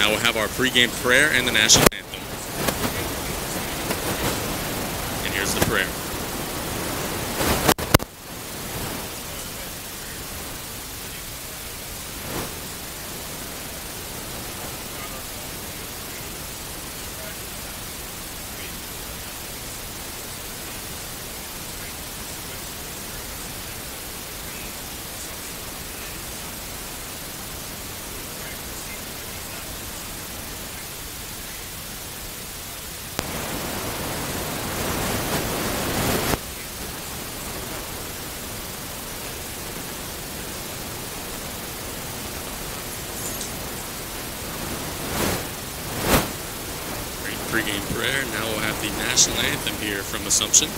Now we'll have our pregame prayer and the national anthem. And here's the prayer. Pregame prayer. Now we'll have the national anthem here from Assumption.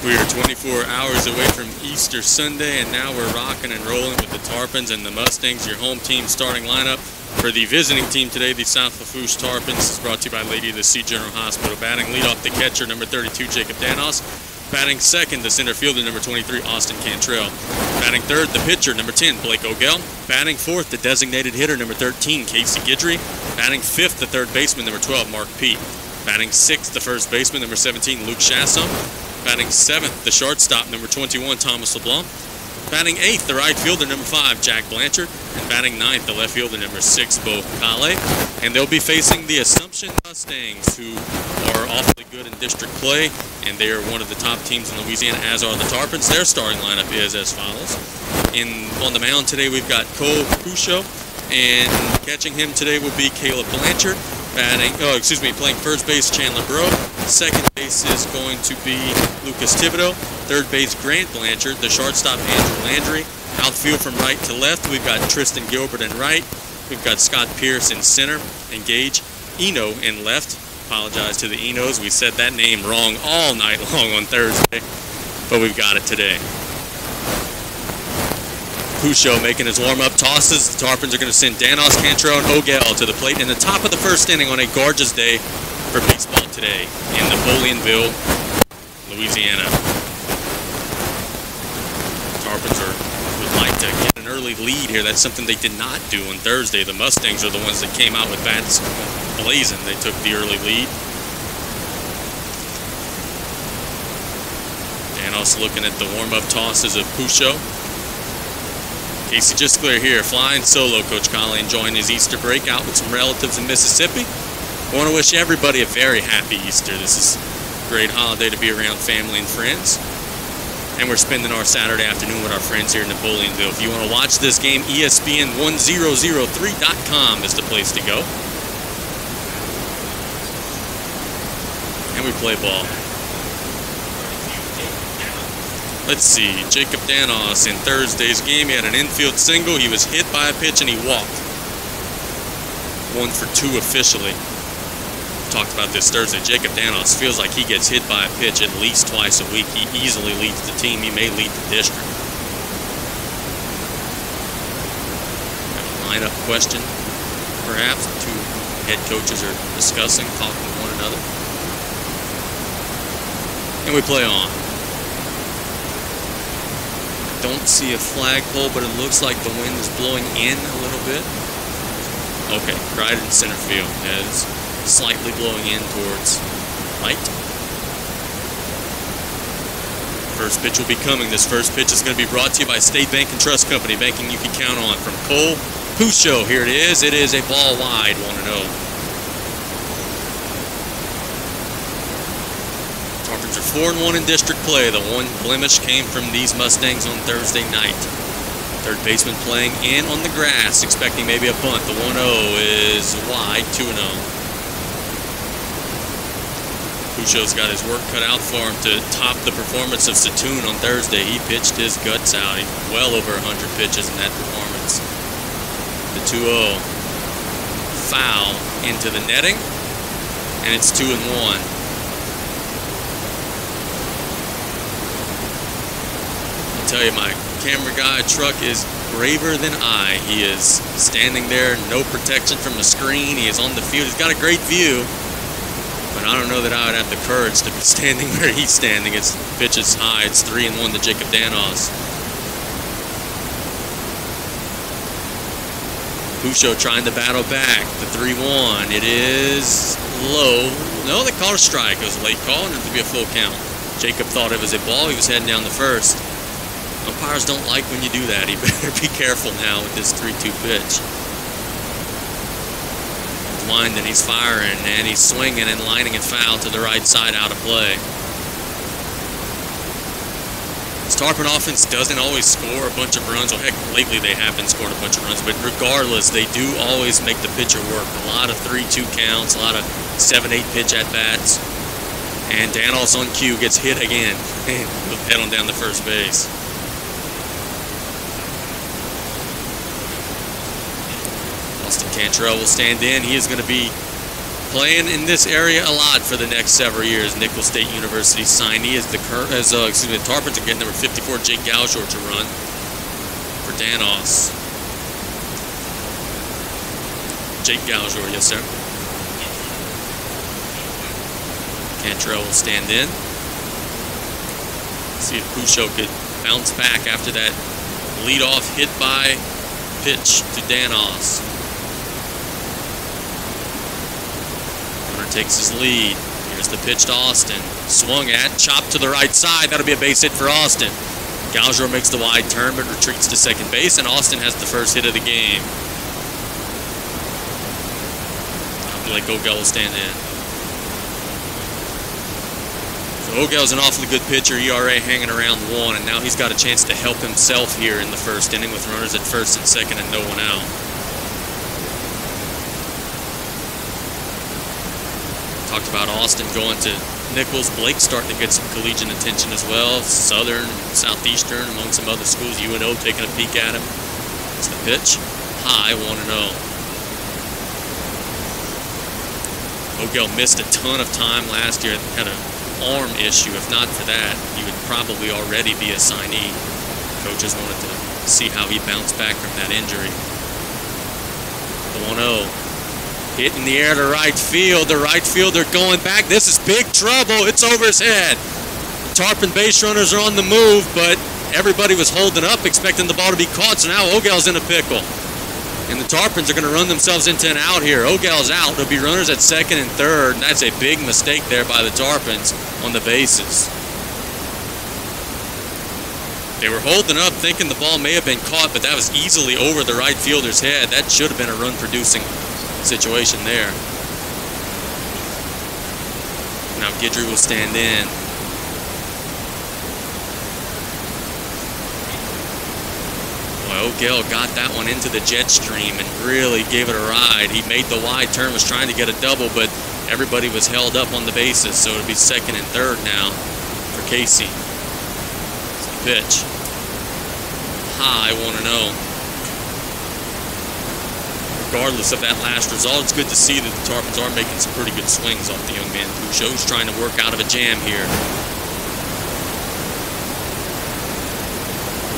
We are 24 hours away from Easter Sunday, and now we're rocking and rolling with the Tarpons and the Mustangs, your home team starting lineup. For the visiting team today, the South Lafourche Tarpons is brought to you by Lady of the Sea General Hospital. Batting leadoff, the catcher, number 32, Jacob Danos. Batting second, the center fielder, number 23, Austin Cantrell. Batting third, the pitcher, number 10, Blake O'Gell. Batting fourth, the designated hitter, number 13, Casey Guidry. Batting fifth, the third baseman, number 12, Mark Peet. Batting sixth, the first baseman, number 17, Luke Chasson. Batting seventh, the shortstop, number 21, Thomas LeBlanc. Batting eighth, the right fielder, number 5, Jack Blanchard. And batting ninth, the left fielder, number 6, Bo Kale. And they'll be facing the Assumption Mustangs, who are awfully good in district play, and they are one of the top teams in Louisiana, as are the Tarpons. Their starting lineup is as follows. On the mound today, we've got Cole Pusho, and catching him today will be Caleb Blanchard. Playing first base, Chandler Bro. Second base is going to be Lucas Thibodeau. Third base, Grant Blanchard. The shortstop, Andrew Landry. Outfield from right to left, we've got Tristan Gilbert in right. We've got Scott Pierce in center. And Gage Eno in left. Apologize to the Enos. We said that name wrong all night long on Thursday, but we've got it today. Pusho making his warm-up tosses. The Tarpons are going to send Danos, Cantrell, and O'Gell to the plate in the top of the first inning on a gorgeous day for baseball today in Napoleonville, Louisiana. Tarpons would like to get an early lead here. That's something they did not do on Thursday. The Mustangs are the ones that came out with bats blazing. They took the early lead. Danos looking at the warm-up tosses of Pusho. Casey just clear here, flying solo. Coach Colley enjoying his Easter break out with some relatives in Mississippi. I want to wish everybody a very happy Easter. This is a great holiday to be around family and friends. And we're spending our Saturday afternoon with our friends here in Napoleonville. If you want to watch this game, ESPN1003.com is the place to go. And we play ball. Let's see, Jacob Danos in Thursday's game, he had an infield single, he was hit by a pitch, and he walked. 1 for 2 officially. Talked about this Thursday. Jacob Danos feels like he gets hit by a pitch at least twice a week. He easily leads the team. He may lead the district. A lineup question, perhaps. The two head coaches are discussing, talking to one another. And we play on. Don't see a flagpole, but it looks like the wind is blowing in a little bit. Okay, right in center field. It's slightly blowing in towards Right. First pitch will be coming. This first pitch is going to be brought to you by State Bank and Trust Company. Banking you can count on. From Cole Pusho. Here it is. It is a ball wide. 1-0. Tarpons are 4-1 in district play. The one blemish came from these Mustangs on Thursday night. Third baseman playing in on the grass, expecting maybe a bunt. The 1-0 is wide. 2-0. Pusho's got his work cut out for him to top the performance of Satoon on Thursday. He pitched his guts out. He well over 100 pitches in that performance. The 2-0 foul into the netting, and it's 2-1. I'll tell you, my camera guy truck is braver than I. He is standing there, no protection from the screen. He is on the field. He's got a great view. But I don't know that I would have the courage to be standing where he's standing. His pitch is high. It's 3-1 to Jacob Danos. Pusho trying to battle back. The 3-1. It is low. No, they called a strike. It was a late call, and it to be a full count. Jacob thought it was a ball. He was heading down the first. Umpires don't like when you do that. He better be careful now with this 3-2 pitch. Winding, he's firing, and he's swinging and lining it foul to the right side, out of play. This Tarpon offense doesn't always score a bunch of runs. Well, heck, lately they have been scoring a bunch of runs, but regardless, they do always make the pitcher work. A lot of 3-2 counts, a lot of 7-8 pitch at-bats. And Danos on cue gets hit again. Head on down to first base. Austin Cantrell will stand in. He is going to be playing in this area a lot for the next several years. Nicholls State University signee as the Tarpons are getting number 54, Jake Gauchor, to run for Danos. Jake Gauchor, yes sir. Cantrell will stand in. See if Pusho could bounce back after that leadoff hit by pitch to Danos. Takes his lead. Here's the pitch to Austin. Swung at, chopped to the right side. That'll be a base hit for Austin. Gauchor makes the wide turn but retreats to second base, and Austin has the first hit of the game. I feel like Ogel will stand in. So Ogel's an awfully good pitcher, ERA hanging around 1, and now he's got a chance to help himself here in the first inning with runners at first and second and no one out. Talked about Austin going to Nicholls. Blake's starting to get some collegiate attention as well. Southern, Southeastern, among some other schools. UNO taking a peek at him. It's the pitch. High, 1-0. Ogel missed a ton of time last year. Had an arm issue. If not for that, he would probably already be a signee. Coaches wanted to see how he bounced back from that injury. The 1-0. Hit in the air to right field. The right fielder going back. This is big trouble. It's over his head. The Tarpon base runners are on the move, but everybody was holding up, expecting the ball to be caught. So now Ogel's in a pickle. And the Tarpons are going to run themselves into an out here. Ogel's out. There'll be runners at second and third. And that's a big mistake there by the Tarpons on the bases. They were holding up, thinking the ball may have been caught, but that was easily over the right fielder's head. That should have been a run-producing situation there. Now Guidry will stand in. Well, Ogel got that one into the jet stream and really gave it a ride. He made the wide turn, was trying to get a double, but everybody was held up on the bases, so it'll be second and third now for Casey. It's the pitch. High, 1-0. Regardless of that last result, it's good to see that the Tarpons are making some pretty good swings off the young man Pusho, who's trying to work out of a jam here.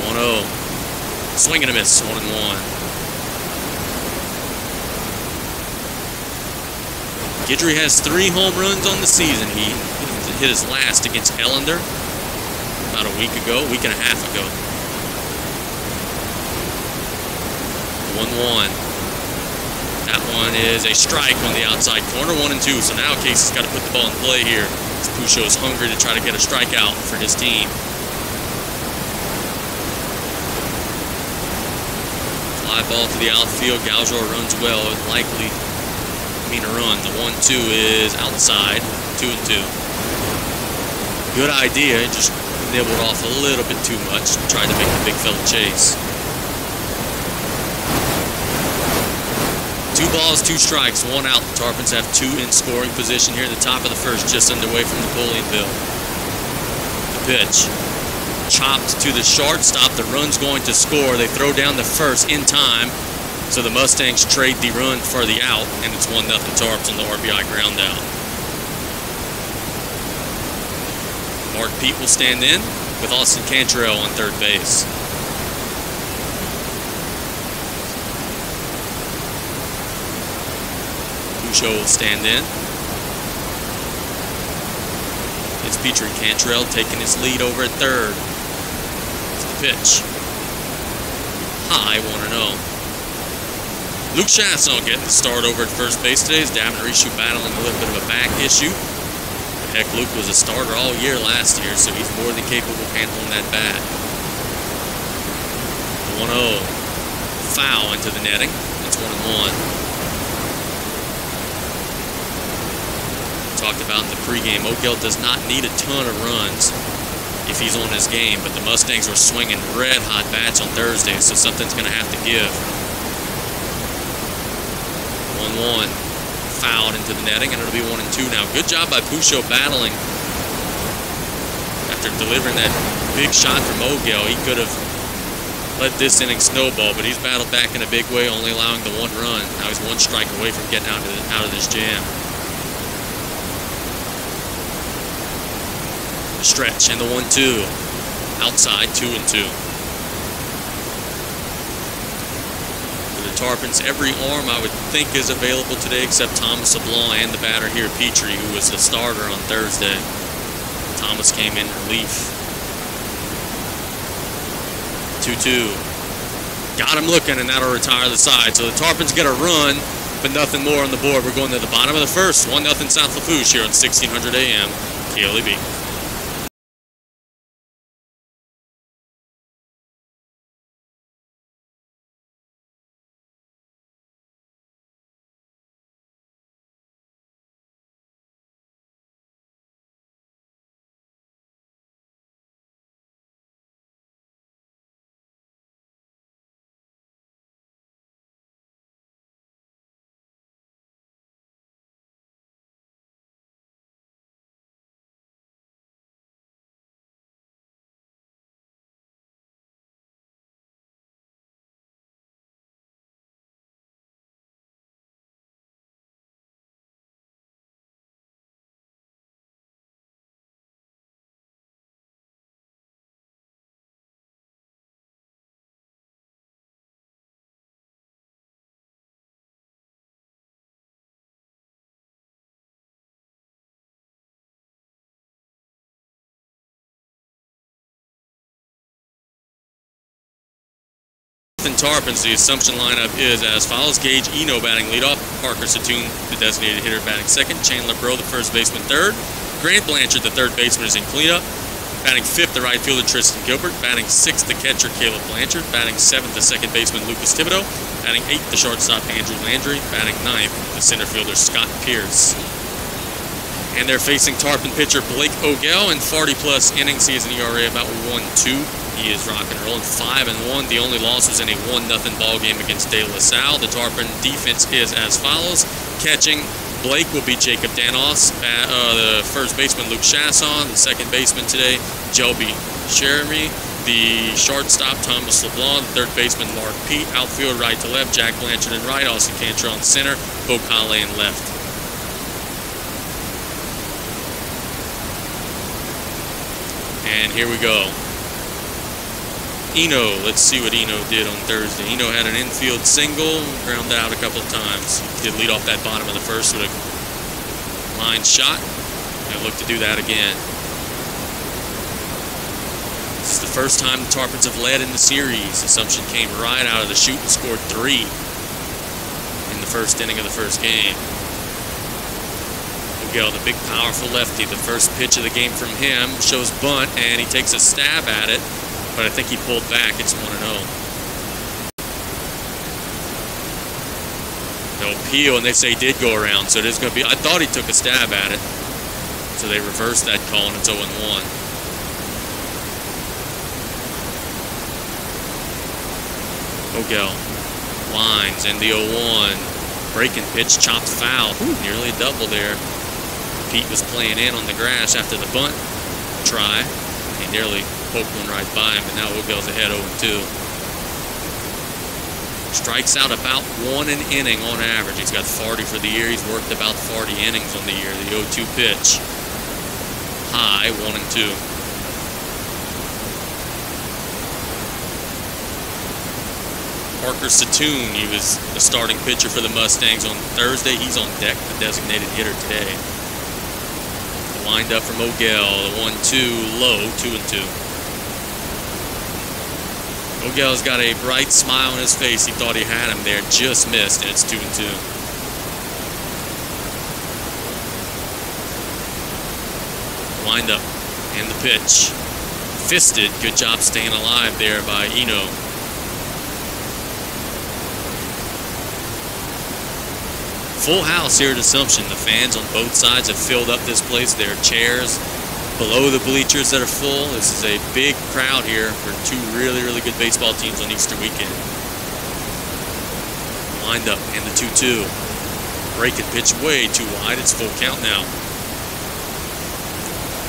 1-0. Swing and a miss, 1-1. Guidry has 3 home runs on the season. He hit his last against Ellender about a week and a half ago. 1-1. That one is a strike on the outside corner, 1-2. So now Casey's got to put the ball in play here. Pusho is hungry to try to get a strikeout for his team. Fly ball to the outfield. Gaujo runs well. It would likely mean a run. The 1-2 is outside. 2-2. Good idea. Just nibbled off a little bit too much. Tried to make the big fella chase. 2 balls, 2 strikes, 1 out. The Tarpons have 2 in scoring position here in the top of the first, just underway from Napoleonville. The pitch. Chopped to the shortstop. The run's going to score. They throw down the first in time. So the Mustangs trade the run for the out, and it's 1-0 Tarps on the RBI ground out. Mark Pete will stand in with Austin Cantrell on third base. Pusho will stand in. It's Petrie. Cantrell taking his lead over at third. It's the pitch. High, 1-0. Luke Chasson getting the start over at first base today. As Davin Rishu battling a little bit of a back issue. But heck, Luke was a starter all year last year, so he's more than capable of handling that bat. The 1-0. Foul into the netting. It's 1-1. Talked about in the pregame, Oakdale does not need a ton of runs if he's on his game, but the Mustangs were swinging red-hot bats on Thursday, so something's going to have to give. 1-1. Fouled into the netting, and it'll be 1-2 now. Good job by Pusho battling. After delivering that big shot from Oakdale, he could have let this inning snowball, but he's battled back in a big way, only allowing the 1 run. Now he's 1 strike away from getting out of this jam. The stretch and the 1-2. Outside, 2-2. For the Tarpons, every arm I would think is available today except Thomas LeBlanc and the batter here, Petrie, who was the starter on Thursday. Thomas came in relief. 2-2. Got him looking, and that'll retire the side. So the Tarpons get a run, but nothing more on the board. We're going to the bottom of the first. 1-0 South Lafourche here on 1600 AM KLEB. Tarpons, the Assumption lineup is as follows. Gage Eno batting leadoff. Parker Satoon, the designated hitter, batting second. Chandler Bro, the first baseman, third. Grant Blanchard, the third baseman, is in cleanup. Batting fifth, the right fielder, Tristan Gilbert. Batting sixth, the catcher, Caleb Blanchard. Batting seventh, the second baseman, Lucas Thibodeau. Batting eighth, the shortstop, Andrew Landry. Batting ninth, the center fielder, Scott Pierce. And they're facing Tarpon pitcher Blake Ogle in 40-plus innings. He has an ERA about 1.2. He is rock and rolling 5-1. The only loss was in a 1-0 ball game against De La Salle. The Tarpon defense is as follows. Catching, Blake will be Jacob Danos. The first baseman, Luke Chasson. The second baseman today, Joby Jeremy. The shortstop, Thomas LeBlanc. The third baseman, Mark Pete. Outfield, right to left, Jack Blanchard in right. Austin Cantrell in center. Bo Kale in left. And here we go. Eno, let's see what Eno did on Thursday. Eno had an infield single, grounded out a couple of times. He did lead off that bottom of the first with a line shot. And look to do that again. This is the first time the Tarpons have led in the series. Assumption came right out of the chute and scored 3 in the first inning of the first game. O'Gell, the big, powerful lefty. The first pitch of the game from him shows bunt, and he takes a stab at it, but I think he pulled back. It's 1-0. They'll appeal, and they say he did go around, so there's going to be... I thought he took a stab at it, so they reversed that call, and it's 0-1. O'Gell lines in the 0-1. Breaking pitch, chopped foul. Nearly a double there. Pete was playing in on the grass after the bunt try. He nearly poked one right by him, but now O'Gell's ahead 0-2. Strikes out about 1 an inning on average. He's got 40 for the year. He's worked about 40 innings on the year. The 0-2 pitch. High, 1-2. Parker Satoon, he was the starting pitcher for the Mustangs on Thursday. He's on deck, the designated hitter today. The wind up from O'Gell, the 1-2 low, 2-2. O'Gell's got a bright smile on his face. He thought he had him there, just missed, and it's 2-2. Wind up and the pitch. Fisted, good job staying alive there by Eno. Full house here at Assumption. The fans on both sides have filled up this place. There are chairs below the bleachers that are full. This is a big crowd here for two really, really good baseball teams on Easter weekend. Lined up in the 2-2. Breaking pitch way too wide. It's full count now.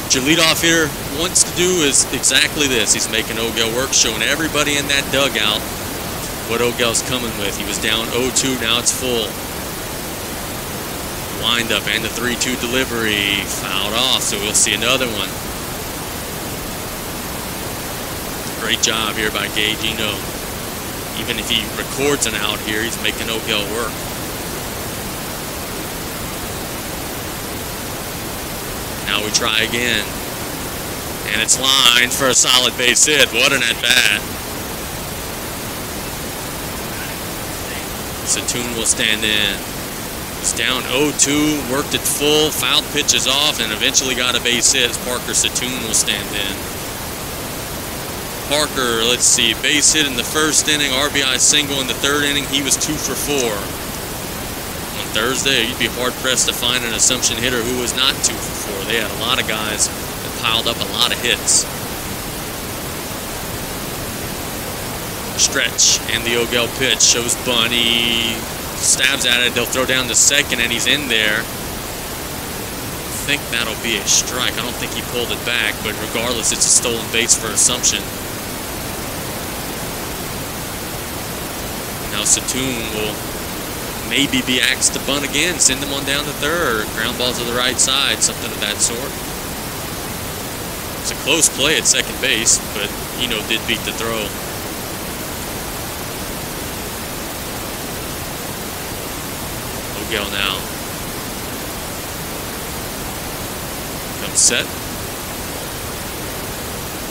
What your leadoff hitter wants to do is exactly this. He's making O'Gell work, showing everybody in that dugout what O'Gell's coming with. He was down 0-2, now it's full. Wind up and the 3-2 delivery. Fouled off, so we'll see another one. Great job here by Gage Eno. Even if he records an out here, he's making O'Gell work. Now we try again. And it's lined for a solid base hit. What an at-bat. Satoon will stand in. He's down 0-2, worked it full, fouled pitches off, and eventually got a base hit as Parker Satoon will stand in. Parker, let's see, base hit in the first inning, RBI single in the third inning. He was 2 for 4. On Thursday, you'd be hard-pressed to find an Assumption hitter who was not 2 for 4. They had a lot of guys that piled up a lot of hits. Stretch, and the O'Gell pitch shows bunt. He stabs at it, they'll throw down the second, and he's in there. I think that'll be a strike. I don't think he pulled it back, but regardless, it's a stolen base for Assumption. Now Satoon will maybe be asked to bunt again, send him on down to third, ground ball to the right side, something of that sort. It's a close play at second base, but Eno did beat the throw. O'Gell now. Comes set.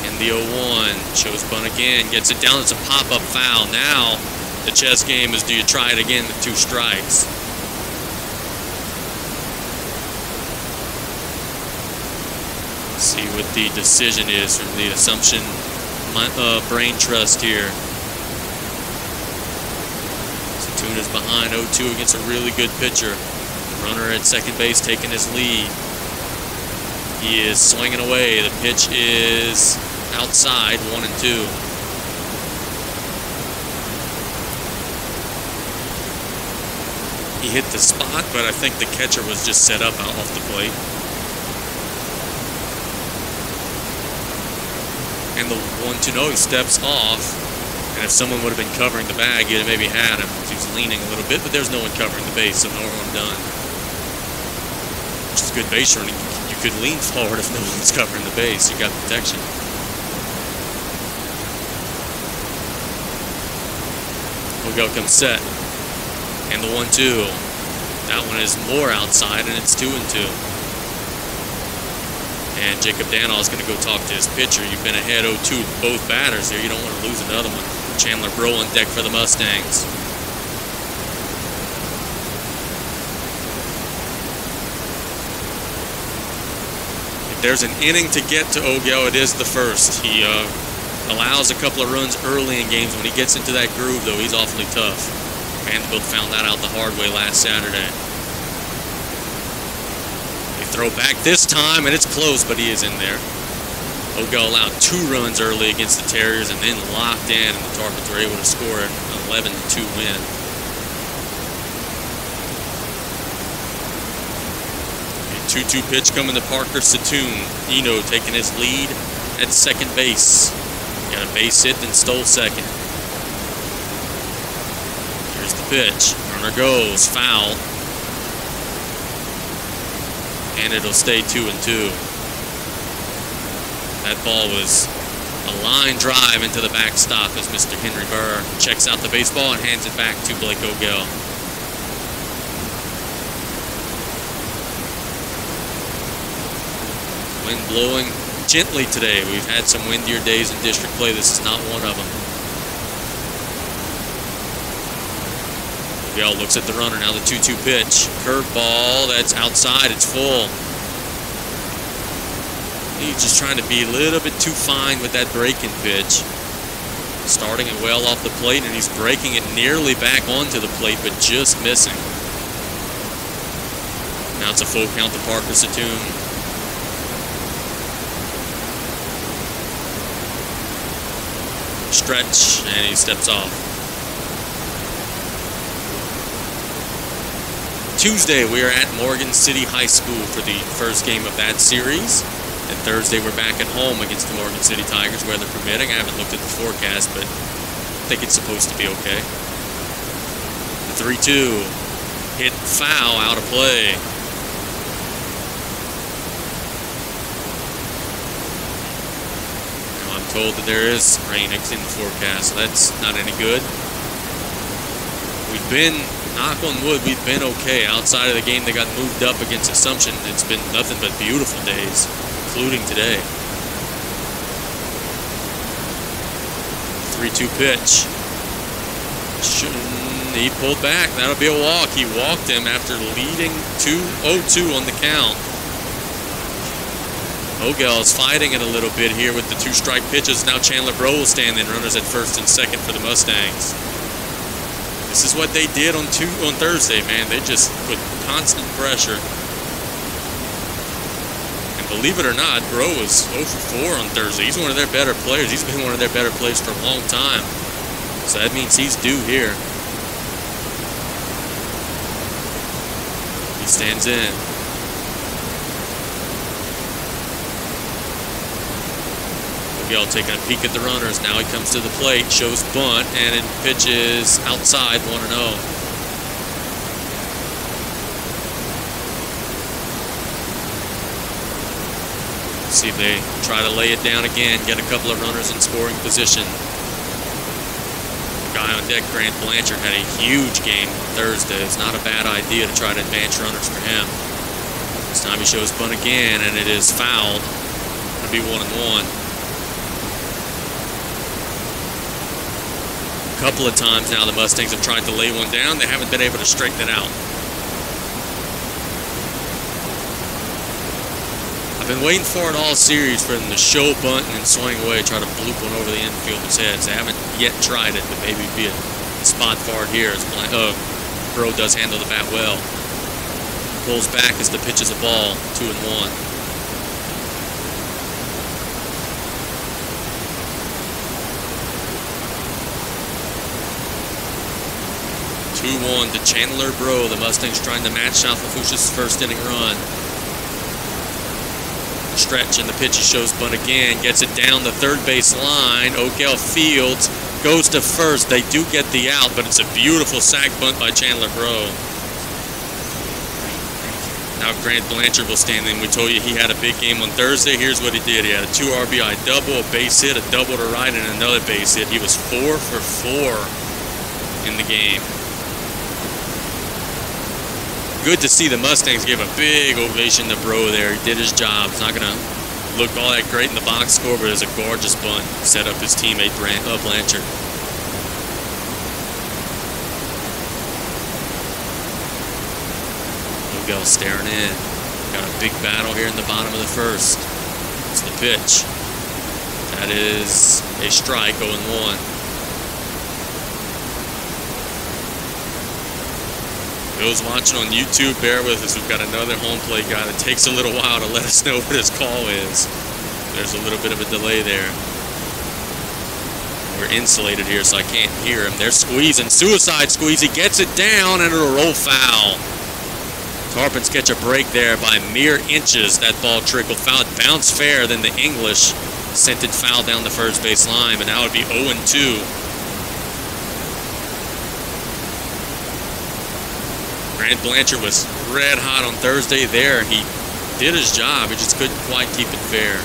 And the 0-1 shows bunt again. Gets it down. It's a pop-up foul. Now the chess game is, do you try it again with 2 strikes? Let's see what the decision is from the Assumption Brain Trust here. Satoon is behind 0-2 against a really good pitcher. Runner at second base taking his lead. He is swinging away. The pitch is outside, 1-2. He hit the spot, but I think the catcher was just set up out off the plate. And the 1-2, no, he steps off. And if someone would have been covering the bag, you'd have maybe had him. He was leaning a little bit, but there's no one covering the base, so no one done. Which is good base running. You could lean forward if no one's covering the base. You got protection. O'Gell comes set. And the 1-2. That one is more outside, and it's 2-2. And Jacob Danoff is going to go talk to his pitcher. You've been ahead 0-2 both batters here. You don't want to lose another one. Chandler Breaux on deck for the Mustangs. there's an inning to get to O'Gill. It is the first. He allows a couple of runs early in games. When he gets into that groove, though, he's awfully tough. Vanderbilt found that out the hard way last Saturday. They throw back this time, and it's close, but he is in there. O'Gill allowed 2 runs early against the Terriers and then locked in, and the Tarpons were able to score an 11-2 win. A 2-2 pitch coming to Parker Satoon. Eno taking his lead at second base. Got a base hit, then stole second. Here's the pitch. Runner goes, foul. And it'll stay 2-2. That ball was a line drive into the backstop as Mr. Henry Burr checks out the baseball and hands it back to Blake O'Gill. Wind blowing gently today. We've had some windier days in district play. This is not one of them. O'Gill looks at the runner. Now the 2-2 pitch. Curveball. That's outside. It's full. He's just trying to be a little bit too fine with that breaking pitch. Starting it well off the plate, and he's breaking it nearly back onto the plate, but just missing. Now it's a full count to Parker Satoon. Stretch, and he steps off. Tuesday, we are at Morgan City High School for the first game of that series. And Thursday, we're back at home against the Morgan City Tigers, weather permitting. I haven't looked at the forecast, but I think it's supposed to be okay. The 3-2. Hit foul, out of play. Now I'm told that there is rain in the forecast, so that's not any good. We've been, knock on wood, we've been okay. Outside of the game, they got moved up against Assumption. It's been nothing but beautiful days, including today. 3-2 pitch. He pulled back. That'll be a walk. He walked him after leading 2-0-2 on the count. O'Gill is fighting it a little bit here with the 2-strike pitches. Now Chandler Bro will stand in, runners at first and second for the Mustangs. This is what they did on Thursday, man. They just put constant pressure. Believe it or not, Bro was 0 for 4 on Thursday. He's one of their better players. He's been one of their better players for a long time. So that means he's due here. He stands in. O'Gill taking a peek at the runners. Now he comes to the plate, shows bunt, and it pitches outside 1-0. See if they try to lay it down again, get a couple of runners in scoring position. The guy on deck, Grant Blanchard, had a huge game on Thursday. It's not a bad idea to try to advance runners for him. This time he shows bunt again, and it is fouled. It'll be 1-1. A couple of times now the Mustangs have tried to lay one down. They haven't been able to straighten it out. I've been waiting for it all series for them to show bunt and then swing away, try to bloop one over the infielder's heads. They haven't yet tried it, but maybe it'd be a spot for it here as Bro does handle the bat well. Pulls back as the pitch is a ball, 2-1. 2-1 to Chandler Bro. The Mustangs trying to match South Lafourche's first inning run. Stretch, and the pitch he shows bunt again, gets it down the third base line. O'Gill fields, goes to first. They do get the out, but it's a beautiful sac bunt by Chandler Bro. Now Grant Blanchard will stand in. We told you he had a big game on Thursday. Here's what he did. He had a 2 RBI double, a base hit, a double to right, and another base hit. He was 4 for 4 in the game. Good to see the Mustangs give a big ovation to Bro there. He did his job. He's not going to look all that great in the box score, but it's a gorgeous bunt. Set up his teammate Blanchard. O'Gill staring in. Got a big battle here in the bottom of the first. pitch. That is a strike, 0-1. Those watching on YouTube, bear with us. We've got another home plate guy that takes a little while to let us know what his call is. There's a little bit of a delay there. We're insulated here, so I can't hear him. They're squeezing. Suicide squeeze. He gets it down, and it'll roll foul. Tarpons catch a break there by mere inches. That ball trickled foul. It bounced fair, then the English sent it foul down the first base line, but now it would be 0-2. Grant Blanchard was red hot on Thursday there. He did his job. He just couldn't quite keep it fair.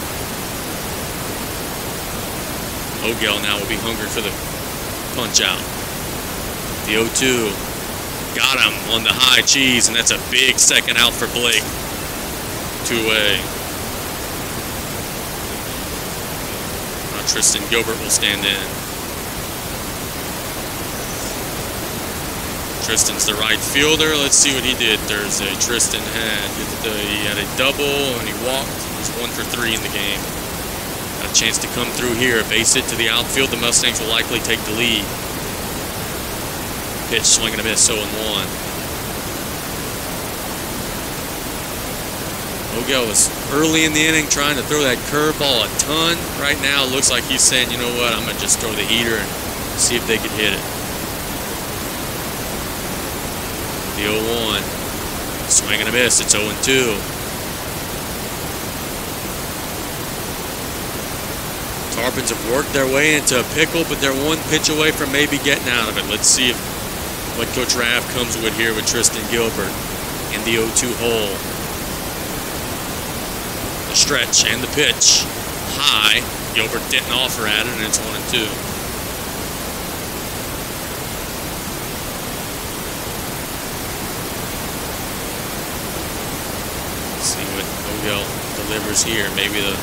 Ogel now will be hungry for the punch out. The 0-2. Got him on the high cheese, and that's a big second out for Blake. 2 away. Now Tristan Gilbert will stand in. Tristan's the right fielder. Let's see what he did Thursday. Tristan he had a double, and he walked. He was 1 for 3 in the game. Got a chance to come through here. Base hit to the outfield. The Mustangs will likely take the lead. Pitch, swing and a miss, 0-1. Ogel was early in the inning trying to throw that curveball a ton. Right now, it looks like he's saying, you know what, I'm going to just throw the heater and see if they can hit it. The 0-1. Swing and a miss, it's 0-2. Tarpons have worked their way into a pickle, but they're 1 pitch away from maybe getting out of it. Let's see what Coach Rav comes with here with Tristan Gilbert in the 0-2 hole. The stretch and the pitch. High. Gilbert didn't offer at it, and it's 1-2. Let's see what Ogel delivers here. Maybe the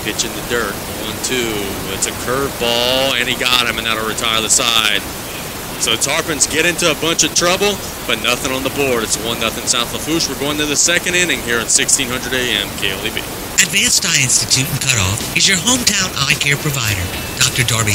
pitch in the dirt. 1-2. It's a curveball, and he got him, and that'll retire the side. So the Tarpons get into a bunch of trouble, but nothing on the board. It's 1-0 South Lafourche. We're going to the second inning here on 1600 AM KLEB. Advanced Eye Institute in Cutoff is your hometown eye care provider. Dr. Darby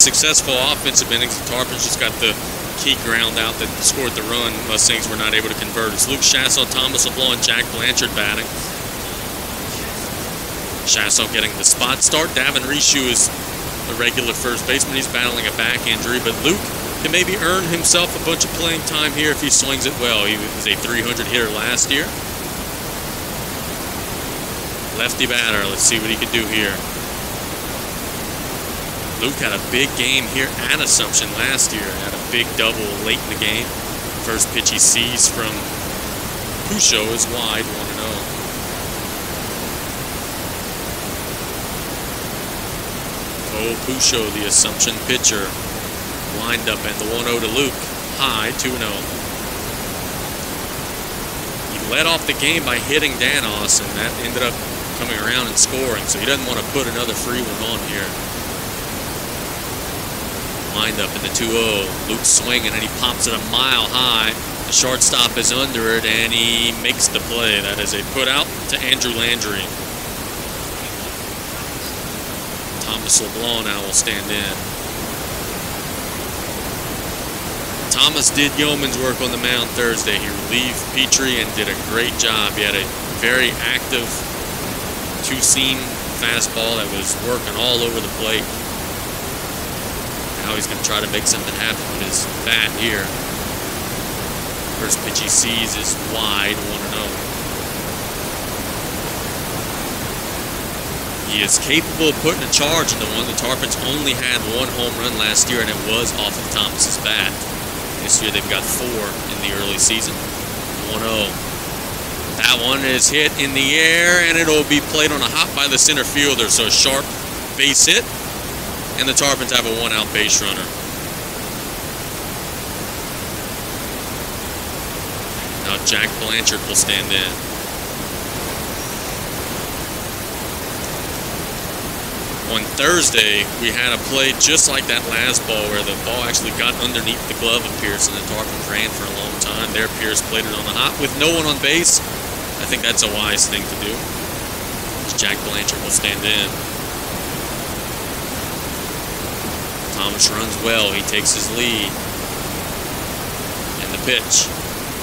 successful offensive innings. The Tarpons just got the key ground out that scored the run. Mustangs were not able to convert. It's Luke Chasseau, Thomas LeBlanc, and Jack Blanchard batting. Chasseau getting the spot start. Davin Rishu is the regular first baseman. He's battling a back injury, but Luke can maybe earn himself a bunch of playing time here if he swings it well. He was a 300 hitter last year. Lefty batter. Let's see what he can do here. Luke had a big game here at Assumption last year. Had a big double late in the game. First pitch he sees from Pusho is wide, 1-0. Oh, Pusho, the Assumption pitcher. Lined up, and the 1-0 to Luke. High, 2-0. He led off the game by hitting Danos, and that ended up coming around and scoring, so he doesn't want to put another free one on here. Lined up in the 2-0. Luke swinging, and he pops it a mile high. The shortstop is under it, and he makes the play. That is a put out to Andrew Landry. Thomas LeBlanc now will stand in. Thomas did yeoman's work on the mound Thursday. He relieved Petrie and did a great job. He had a very active two-seam fastball that was working all over the plate. Now he's going to try to make something happen with his bat here. First pitch he sees is wide, 1-0. He is capable of putting a charge into one. The Tarpons only had 1 home run last year, and it was off of Thomas's bat. This year they've got 4 in the early season. 1-0. That one is hit in the air, and it'll be played on a hop by the center fielder. So a sharp base hit, and the Tarpons have a 1-out base runner. Now Jack Blanchard will stand in. On Thursday, we had a play just like that last ball where the ball actually got underneath the glove of Pierce, and the Tarpons ran for a long time. There, Pierce played it on the hop with no one on base. I think that's a wise thing to do. Jack Blanchard will stand in. Thomas runs well. He takes his lead. And the pitch.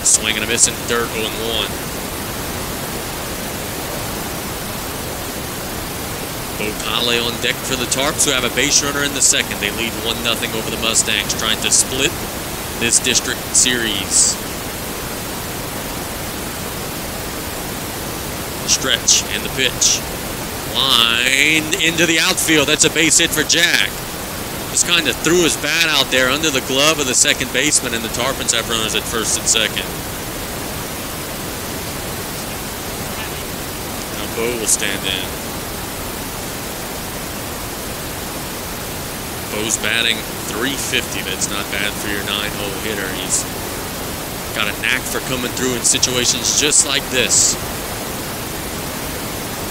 Swing and a miss in dirt, 0-1. Bocale on deck for the Tarps, who have a base runner in the second. They lead 1-0 over the Mustangs, trying to split this district series. Stretch and the pitch. Line into the outfield. That's a base hit for Jack. Just kind of threw his bat out there under the glove of the second baseman, and the Tarpons have runners at first and second. Now Bo will stand in. Bo's batting .350. That's not bad for your 9-hole hitter. He's got a knack for coming through in situations just like this.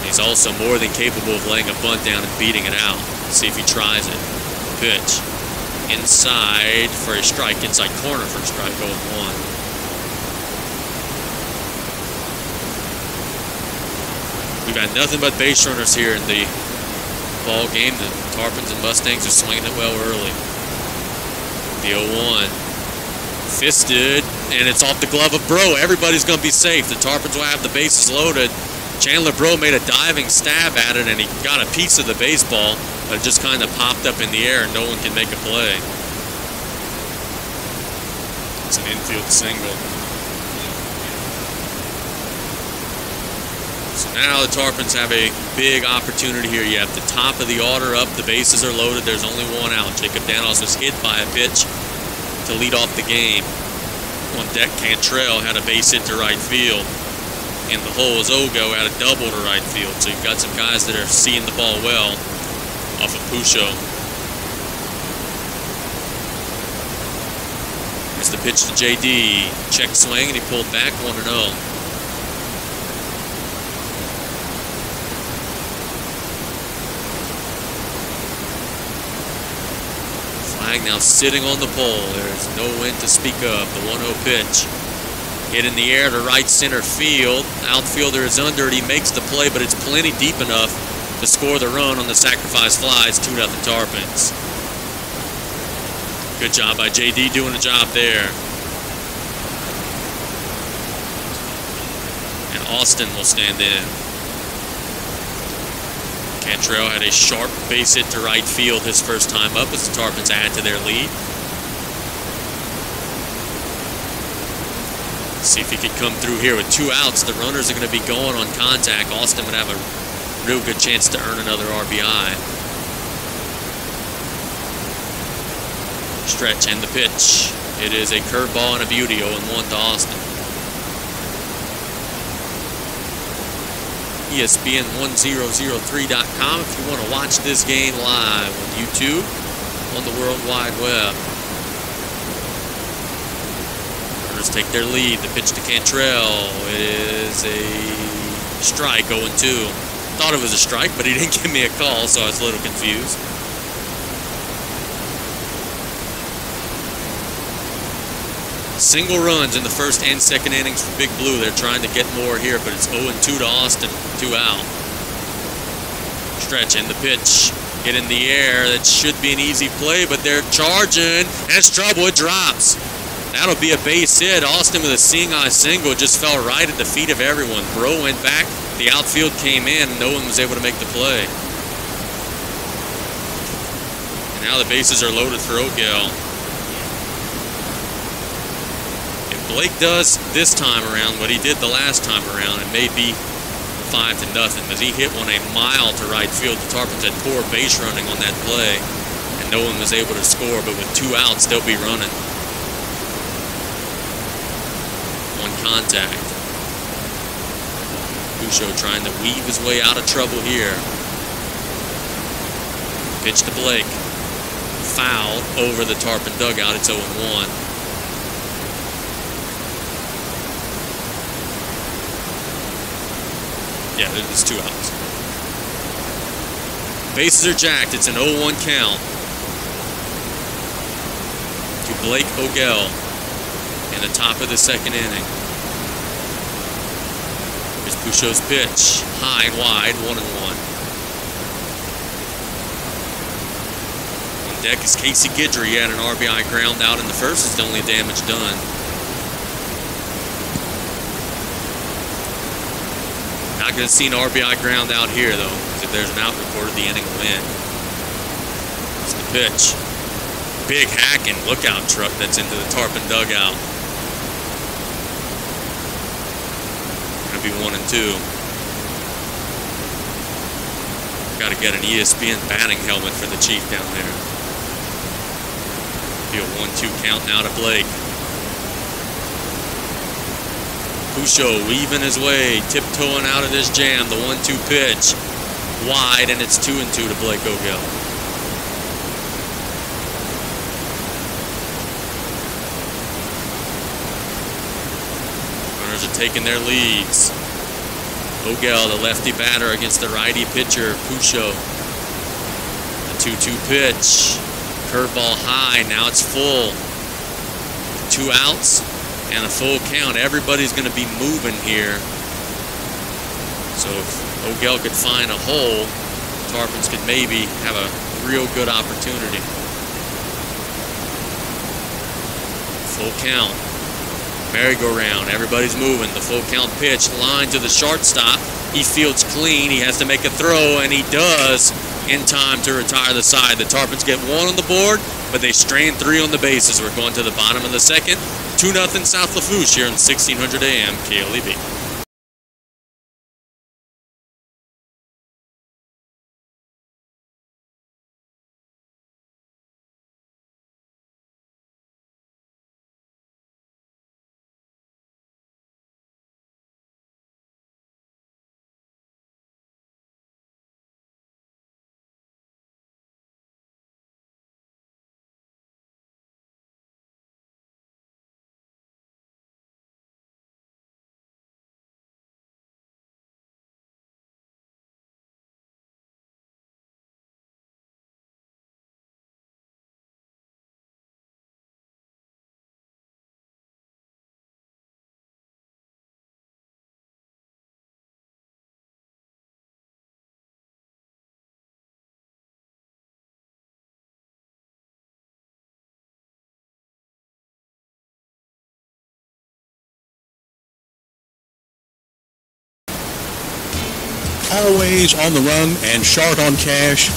He's also more than capable of laying a bunt down and beating it out. See if he tries it. Pitch. Inside for a strike. Inside corner for a strike, 0-1. We've had nothing but base runners here in the ball game. The Tarpons and Mustangs are swinging it well early. The 0-1. Fisted, and it's off the glove of Bro. Everybody's going to be safe. The Tarpons will have the bases loaded. Chandler Bro made a diving stab at it, and he got a piece of the baseball, but it just kind of popped up in the air, and no one can make a play. It's an infield single. So now the Tarpons have a big opportunity here. You have the top of the order up. The bases are loaded. There's only 1 out. Jacob Danos was hit by a pitch to lead off the game. On deck, Cantrell had a base hit to right field. In the hole is Ogo, had a double to right field. So you've got some guys that are seeing the ball well off of Pucho. Here's the pitch to JD. Check swing, and he pulled back 1-0. Now sitting on the pole. There's no wind to speak of. The 1-0 pitch. Hit in the air to right center field. Outfielder is under it. He makes the play, but it's plenty deep enough to score the run on the sacrifice fly. It's 2-0 Tarpons. Good job by JD doing the job there. And Austin will stand in. Cantrell had a sharp base hit to right field his first time up as the Tarpons add to their lead. See if he could come through here with 2 outs. The runners are going to be going on contact. Austin would have a real good chance to earn another RBI. Stretch and the pitch. It is a curveball and a beauty, 0-1 to Austin. ESPN1003.com if you want to watch this game live on YouTube, on the World Wide Web. Runners take their lead. The pitch to Cantrell is a strike, 0-2. Thought it was a strike, but he didn't give me a call, so I was a little confused. Single runs in the first and second innings for Big Blue. They're trying to get more here, but it's 0-2 to Austin. 2 out. Stretch and the pitch. Hit in the air. That should be an easy play, but they're charging. Has trouble. It drops. That'll be a base hit. Austin with a seeing-eye single just fell right at the feet of everyone. Bro went back. The outfield came in, and no one was able to make the play. And Now the bases are loaded for O'Gell. If Blake does this time around what he did the last time around, it may be 5-0, as he hit one a mile to right field. The Tarpons had poor base running on that play, and no one was able to score, but with 2 outs, they'll be running. On contact. Pusho trying to weave his way out of trouble here. Pitch to Blake. Foul over the Tarpon dugout. It's 0-1. Yeah, there's 2 outs. Bases are jacked. It's an 0-1 count to Blake O'Gell in the top of the 2nd inning. Here's Pusho's pitch. High and wide, 1-1. On deck is Casey Guidry. He had an RBI ground out in the first. It's the only damage done. Not going to see an RBI ground out here, though, because if there's an out recorded, the inning will end. It's the pitch. Big hacking lookout truck that's into the Tarpon dugout. Going to be 1-2. Got to get an ESPN batting helmet for the Chief down there. Be a 1-2 count now to Blake. Pusho weaving his way, tiptoeing out of this jam. The 1-2 pitch. Wide, and it's 2-2 to Blake O'Gell. Runners are taking their leads. O'Gell, the lefty batter, against the righty pitcher, Pusho. The 2-2 pitch. Curveball high, now it's full. 2 outs and a full count. Everybody's going to be moving here. So if O'Gell could find a hole, Tarpons could maybe have a real good opportunity. Full count. Merry-go-round. Everybody's moving. The full count pitch. Line to the shortstop. He fields clean. He has to make a throw, and he does in time to retire the side. The Tarpons get 1 on the board, but they strain 3 on the bases. We're going to the bottom of the 2nd. 2-0 South Lafourche here on 1600 AM KLEB. Always on the run and short on cash.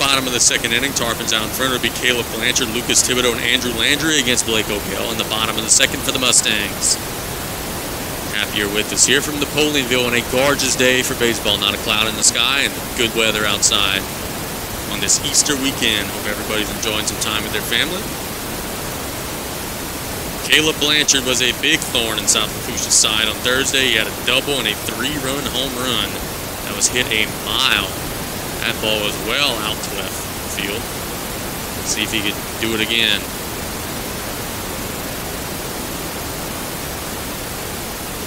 Bottom of the 2nd inning, Tarpons out in front. It'll be Caleb Blanchard, Lucas Thibodeau, and Andrew Landry against Blake O'Gell in the bottom of the 2nd for the Mustangs. Happy you're with us here from Napoleonville on a gorgeous day for baseball. Not a cloud in the sky and good weather outside on this Easter weekend. Hope everybody's enjoying some time with their family. Caleb Blanchard was a big thorn in South Lafourche's side on Thursday. He had a double and a 3-run home run that was hit a mile. That ball was well out to left field. Let's see if he could do it again.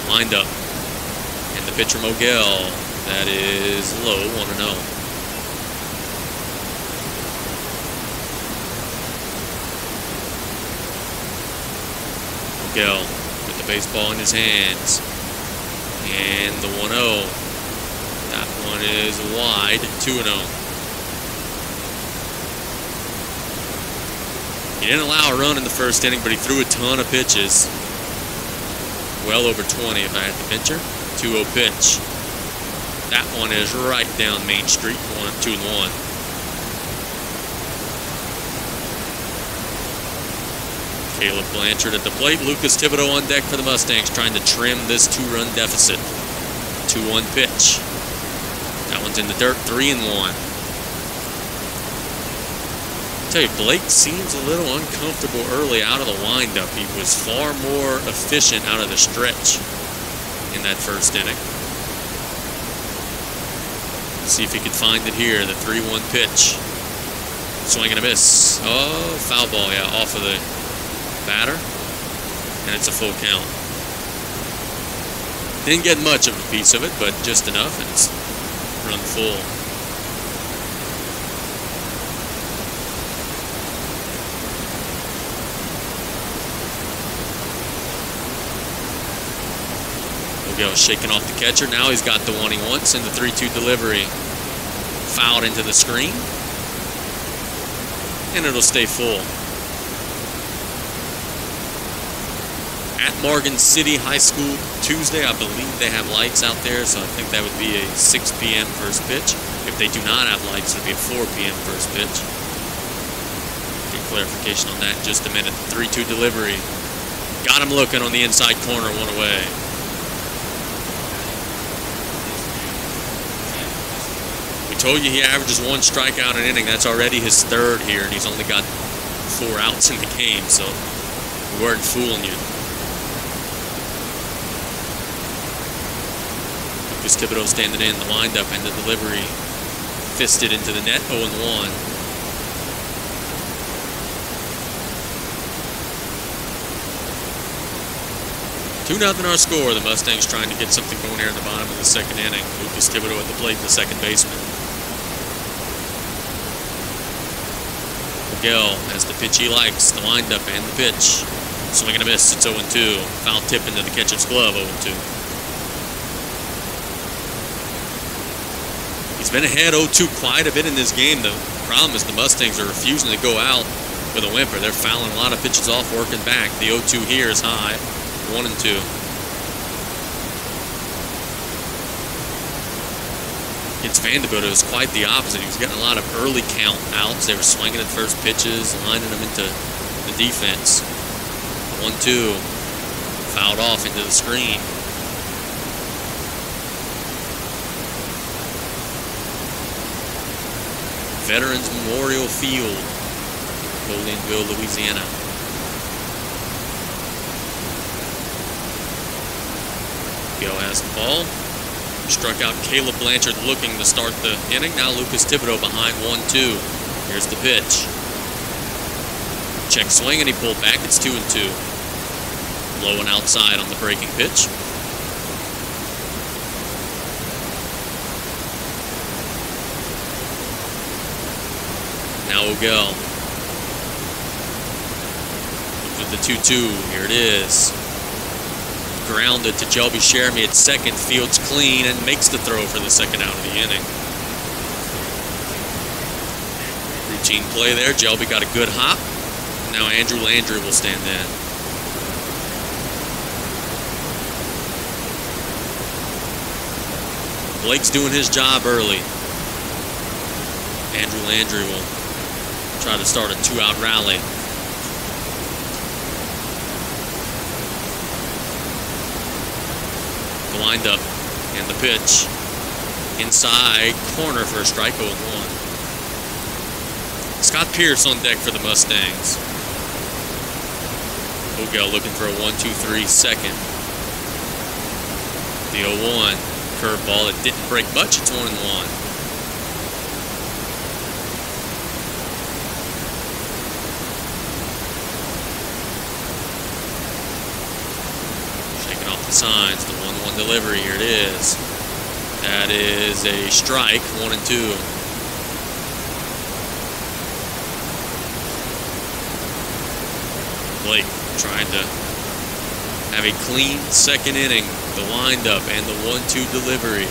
Lined up. And the pitcher O'Gell. That is low, 1-0. Odell with the baseball in his hands. And the 1-0. That one is wide, 2-0. He didn't allow a run in the first inning, but he threw a ton of pitches. Well over 20 if I had to venture. 2-0 pitch. That one is right down Main Street, 2-1. Caleb Blanchard at the plate. Lucas Thibodeau on deck for the Mustangs, trying to trim this 2-run deficit. 2-1 pitch. That one's in the dirt, 3-1. I tell you, Blake seems a little uncomfortable early out of the windup. He was far more efficient out of the stretch in that first inning. See if he could find it here. The 3-1 pitch. Swing and a miss. Oh, foul ball, yeah, off of the batter. And it's a full count. Didn't get much of a piece of it, but just enough, and it's run full. Go shaking off the catcher. Now he's got the one he wants in the 3-2 delivery. Fouled into the screen. And it'll stay full. At Morgan City High School Tuesday, I believe they have lights out there, so I think that would be a 6 p.m. first pitch. If they do not have lights, it'll be a 4 p.m. first pitch. Get clarification on that in just a minute. The 3-2 delivery. Got him looking on the inside corner, one away. Told you he averages 1 strikeout an inning. That's already his 3rd here, and he's only got 4 outs in the game, so we weren't fooling you. Lucas Thibodeau standing in the windup and the delivery. Fisted into the net, 0-1. Two-0 our score. The Mustangs trying to get something going here in the bottom of the second inning. Lucas Thibodeau at the plate, the second baseman. Miguel has the pitch he likes, the windup and the pitch. Swing and a miss, it's 0-2. Foul tip into the catcher's glove, 0-2. He's been ahead 0-2 quite a bit in this game. The problem is the Mustangs are refusing to go out with a whimper. They're fouling a lot of pitches off, working back. The 0-2 here is high, 1-2. Against Vanderbilt, it was quite the opposite. He was getting a lot of early count outs. They were swinging at first pitches, lining them into the defense. 1-2. Fouled off into the screen. Veterans Memorial Field, Bowlinville, Louisiana. Miguel has the ball. Struck out Caleb Blanchard looking to start the inning. Now Lucas Thibodeau behind 1-2. Here's the pitch. Check swing and he pulled back. It's 2-2. Low and outside on the breaking pitch. Now O'Gell. With the 2-2. Here it is. Grounded to Jelby Sheremy at second. Fields clean and makes the throw for the second out of the inning. Routine play there. Jelby got a good hop. Now Andrew Landry will stand in. Blake's doing his job early. Andrew Landry will try to start a 2-out rally. The windup and the pitch. Inside corner for a strike, 0-1. Scott Pierce on deck for the Mustangs. O'Gell looking for a 1-2-3 second. The 0-1 curveball. It didn't break much. It's 1-1. The signs, the 1-1 delivery, here it is. That is a strike, 1-2. Blake trying to have a clean second inning. The windup and the 1-2 delivery.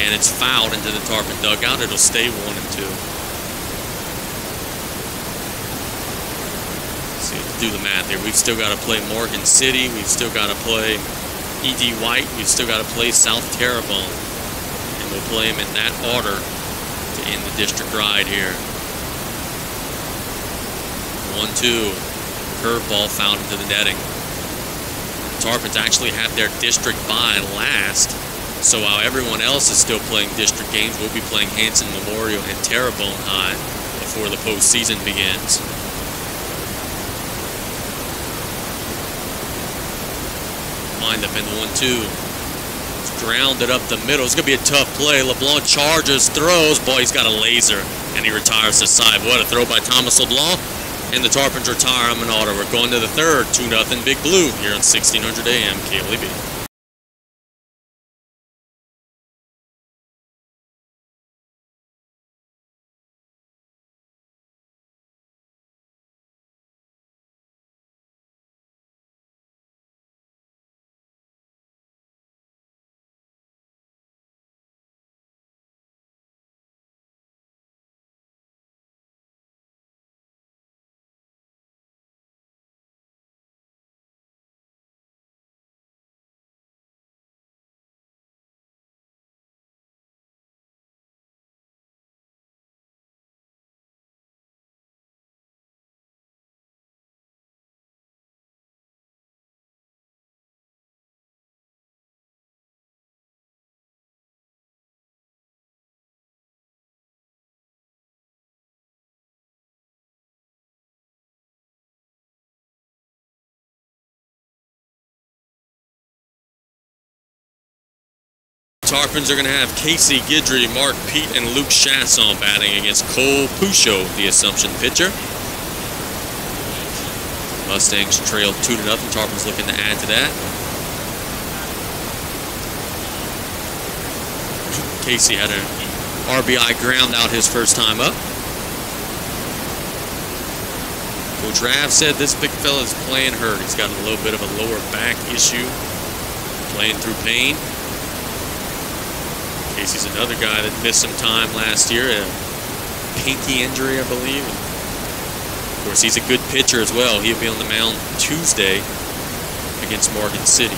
And it's fouled into the Tarpon dugout. It'll stay 1-2. See, let's do the math here. We've still got to play Morgan City. We've still got to play E.D. White. We've still got to play South Terrebonne. And we'll play them in that order to end the district ride here. 1-2. Curveball fouled into the netting. Tarpons actually have their district bye last, so while everyone else is still playing district games, we'll be playing Hanson Memorial and Terrebonne High before the postseason begins. Wind up in the 1-2. It's grounded up the middle. It's going to be a tough play. LeBlanc charges, throws. Boy, he's got a laser, and he retires to side. What a throw by Thomas LeBlanc. And the Tarpons retire on an order. We're going to the third, 2-0 Big Blue here on 1600 AM KLEB. Tarpons are going to have Casey Guidry, Mark Pete, and Luke Chasson batting against Cole Pusho, the Assumption pitcher. Mustangs trailed 2-0. Tarpons looking to add to that. Casey had an RBI ground out his first time up. Coach Rav said this big fella's playing hurt. He's got a little bit of a lower back issue, playing through pain. Casey's another guy that missed some time last year, a pinky injury, I believe. Of course, he's a good pitcher as well. He'll be on the mound Tuesday against Morgan City.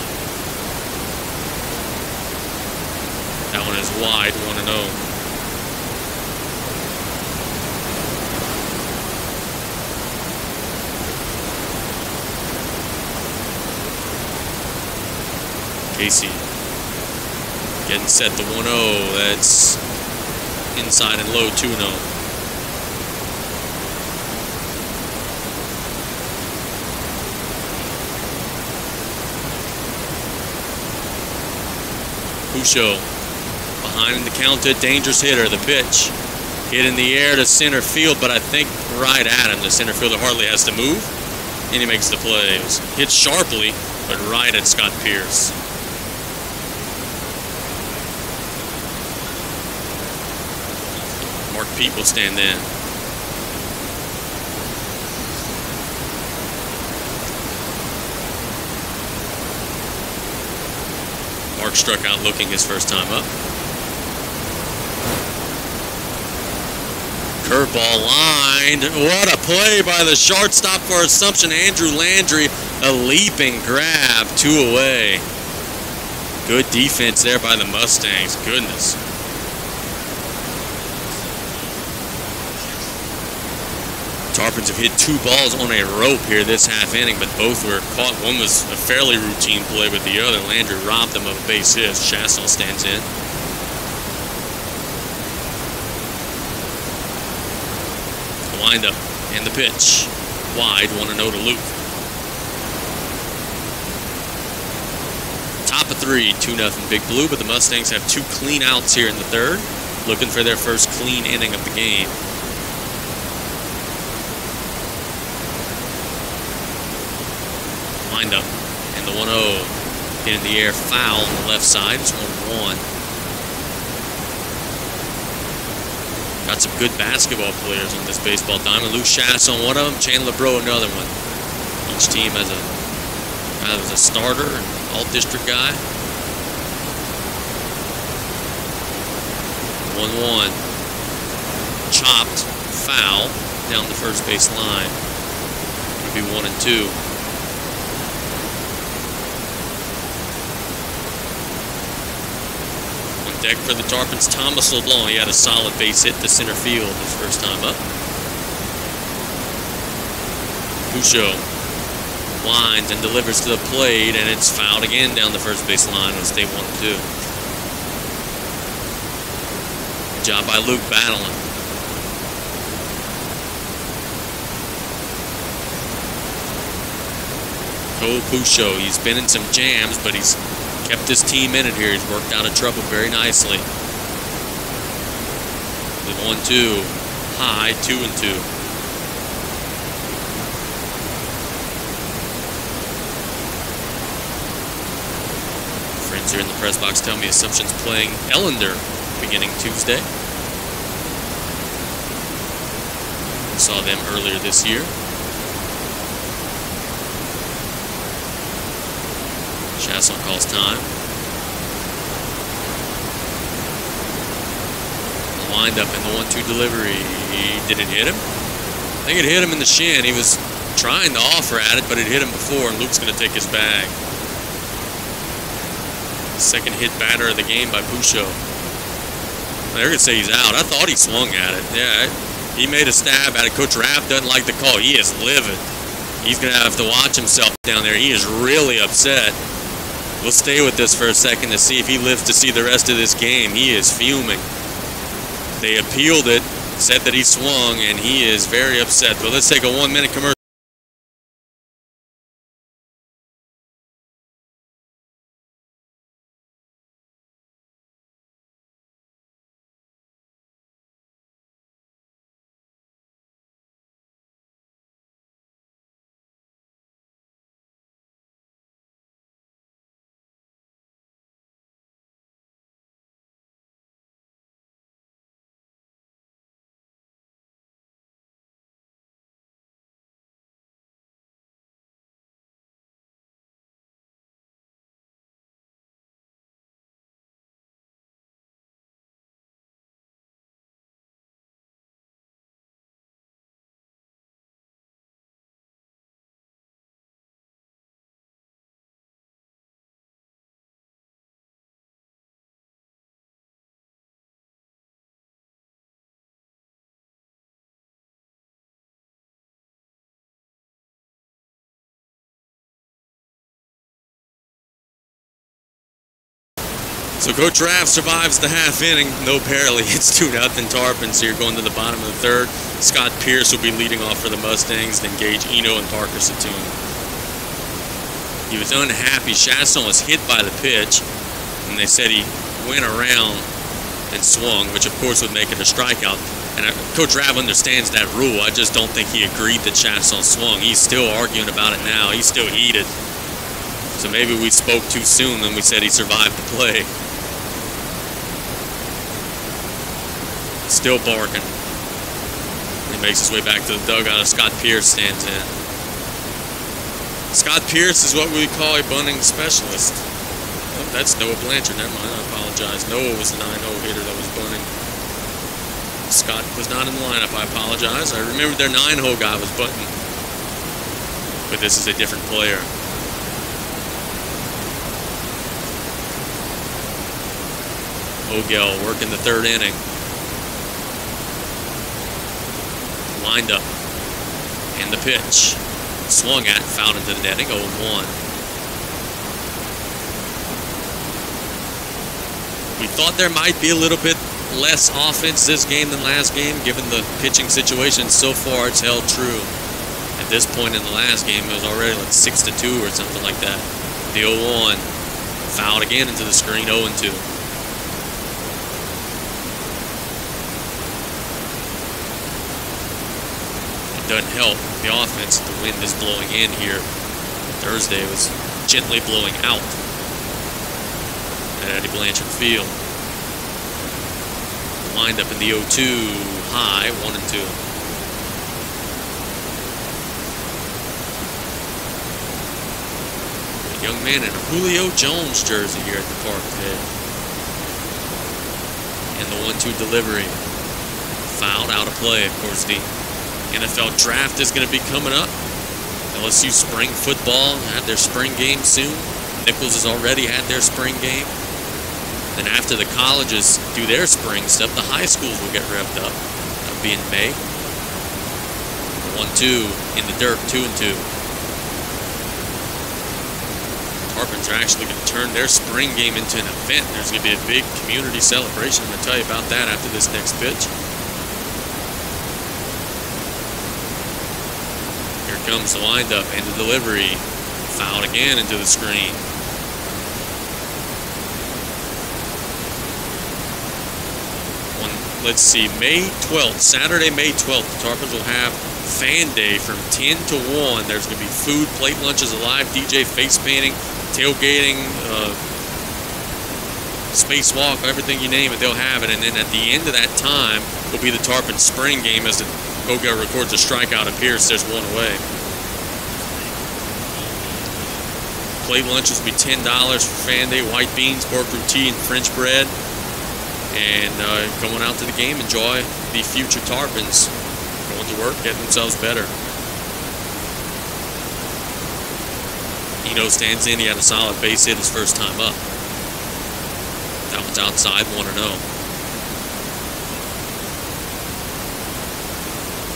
That one is wide, 1-0. Casey getting set to 1-0. That's inside and low, 2-0. Pusho behind the counter, dangerous hitter. The pitch hit in the air to center field, but I think right at him. The center fielder hardly has to move, and he makes the play. It was hit sharply, but right at Scott Pierce. Mark Pete will stand in. Mark struck out looking his first time up. Curveball lined. What a play by the shortstop for Assumption, Andrew Landry. A leaping grab, 2 away. Good defense there by the Mustangs. Goodness. Tarpons have hit 2 balls on a rope here this half inning, but both were caught. One was a fairly routine play, but the other, Landry robbed them of a base hit. Chasson stands in. The windup and the pitch. Wide, 1-0 to Luke. Top of 3, 2-0 Big Blue, but the Mustangs have 2 clean outs here in the third, looking for their first clean inning of the game. Up and the 1-0 hit in the air, foul on the left side. It's 1-1. Got some good basketball players on this baseball diamond. Luke Chasson, one of them. Chandler Bro, another one. Each team has a guy was a starter and all-district guy. 1-1. Chopped, foul, down the first base line. It'll be 1-2. On deck for the Tarpons, Thomas LeBlanc. He had a solid base hit to center field his first time up. Pucho winds and delivers to the plate, and it's fouled again down the first base line. It'll stay 1-2. Good job by Luke battling. Cole Pucho, he's been in some jams, but he's kept his team in it here. He's worked out of trouble very nicely. The 1-2, high, 2-2. Friends here in the press box tell me Assumption's playing Ellender beginning Tuesday. Saw them earlier this year. Chasson calls time. Lined up in the 1-2 delivery. Did it hit him? I think it hit him in the shin. He was trying to offer at it, but it hit him before, and Luke's going to take his bag. Second hit batter of the game by Pucho. They're going to say he's out. I thought he swung at it. Yeah, he made a stab at it. Coach Raff doesn't like the call. He is livid. He's going to have to watch himself down there. He is really upset. We'll stay with this for a second to see if he lives to see the rest of this game. He is fuming. They appealed it, said that he swung, and he is very upset. But let's take a 1-minute commercial. So Coach Raff survives the half inning, no barely. It's 2-0 Tarpons here going to the bottom of the third. Scott Pierce will be leading off for the Mustangs, then Gage Eno and Parker Satoon. He was unhappy. Chasson was hit by the pitch, and they said he went around and swung, which of course would make it a strikeout. And Coach Raff understands that rule. I just don't think he agreed that Chasson swung. He's still arguing about it now. He's still heated. So maybe we spoke too soon when we said he survived the play. Still barking. He makes his way back to the dugout as Scott Pierce stands in. Scott Pierce is what we call a bunting specialist. Oh, that's Noah Blanchard. Never mind, I apologize. Noah was the 9-0 hitter that was bunting. Scott was not in the lineup. I apologize. I remember their 9-hole guy was bunting. But this is a different player. Ogel working the third inning. Lined up. And the pitch. Swung at, fouled into the netting, 0-1. We thought there might be a little bit less offense this game than last game, given the pitching situation. So far, it's held true. At this point in the last game, it was already like 6-2 or something like that. The 0-1. Fouled again into the screen, 0-2. Doesn't help the offense. The wind is blowing in here. Thursday was gently blowing out at Eddie Blanchard Field. Lined up in the 0-2, high, 1-2. Young man in a Julio Jones jersey here at the park today. And the 1-2 delivery. Fouled, out of play. Of course, the NFL draft is going to be coming up. LSU spring football had their spring game soon. Nichols has already had their spring game. Then after the colleges do their spring stuff, the high schools will get revved up. That'll be in May. 1-2 in the dirt, 2-2. Tarpons are actually going to turn their spring game into an event. There's going to be a big community celebration. I'm going to tell you about that after this next pitch. Here comes the windup and the delivery. Fouled again into the screen. Let's see, May 12th, Saturday, May 12th, the Tarpons will have Fan Day from 10 to 1. There's going to be food, plate lunches, a live DJ, face painting, tailgating, spacewalk, everything you name it, they'll have it. And then at the end of that time will be the Tarpons spring game as the Oakdale records a strikeout of Pierce. There's one away. Plate lunches will be $10 for Fan Day, white beans, pork rôti, and French bread. And going out to the game, enjoy the future Tarpons going to work, getting themselves better. Eno stands in. He had a solid base hit his first time up. That one's outside, 1-0.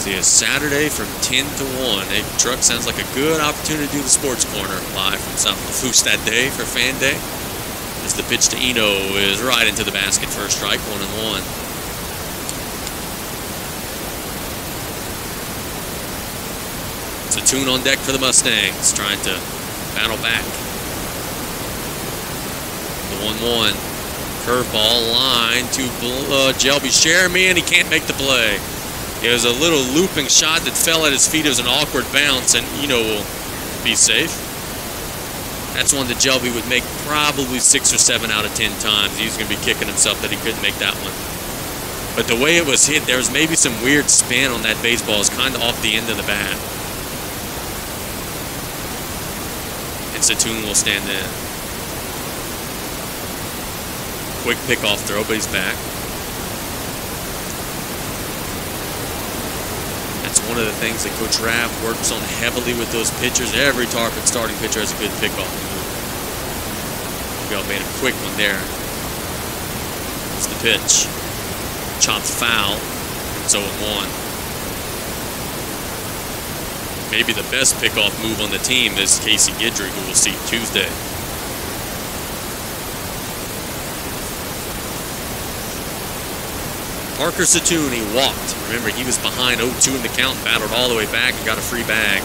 See, a Saturday from 10 to 1. A truck sounds like a good opportunity to do the Sports Corner live from South Lafourche that day for Fan Day. As the pitch to Eno is right into the basket for a strike, 1-1. It's a tune on deck for the Mustangs, trying to battle back. The 1-1. Curveball line to Jelby Jeremy, and he can't make the play. It was a little looping shot that fell at his feet. It was an awkward bounce, and Eno will be safe. That's one that Jelby would make probably 6 or 7 out of 10 times. He was going to be kicking himself that he couldn't make that one. But the way it was hit, there was maybe some weird spin on that baseball. It's kind of off the end of the bat. And Satoon will stand in. Quick pickoff throw, but he's back. That's one of the things that Coach Rapp works on heavily with those pitchers. Every Tarpon starting pitcher has a good pickoff move. Miguel made a quick one there. It's the pitch. Chopped foul. It's 0-1. Maybe the best pickoff move on the team is Casey Guidry, who we'll see Tuesday. Parker Satoon, he walked. Remember, he was behind 0-2 in the count, battled all the way back and got a free bag.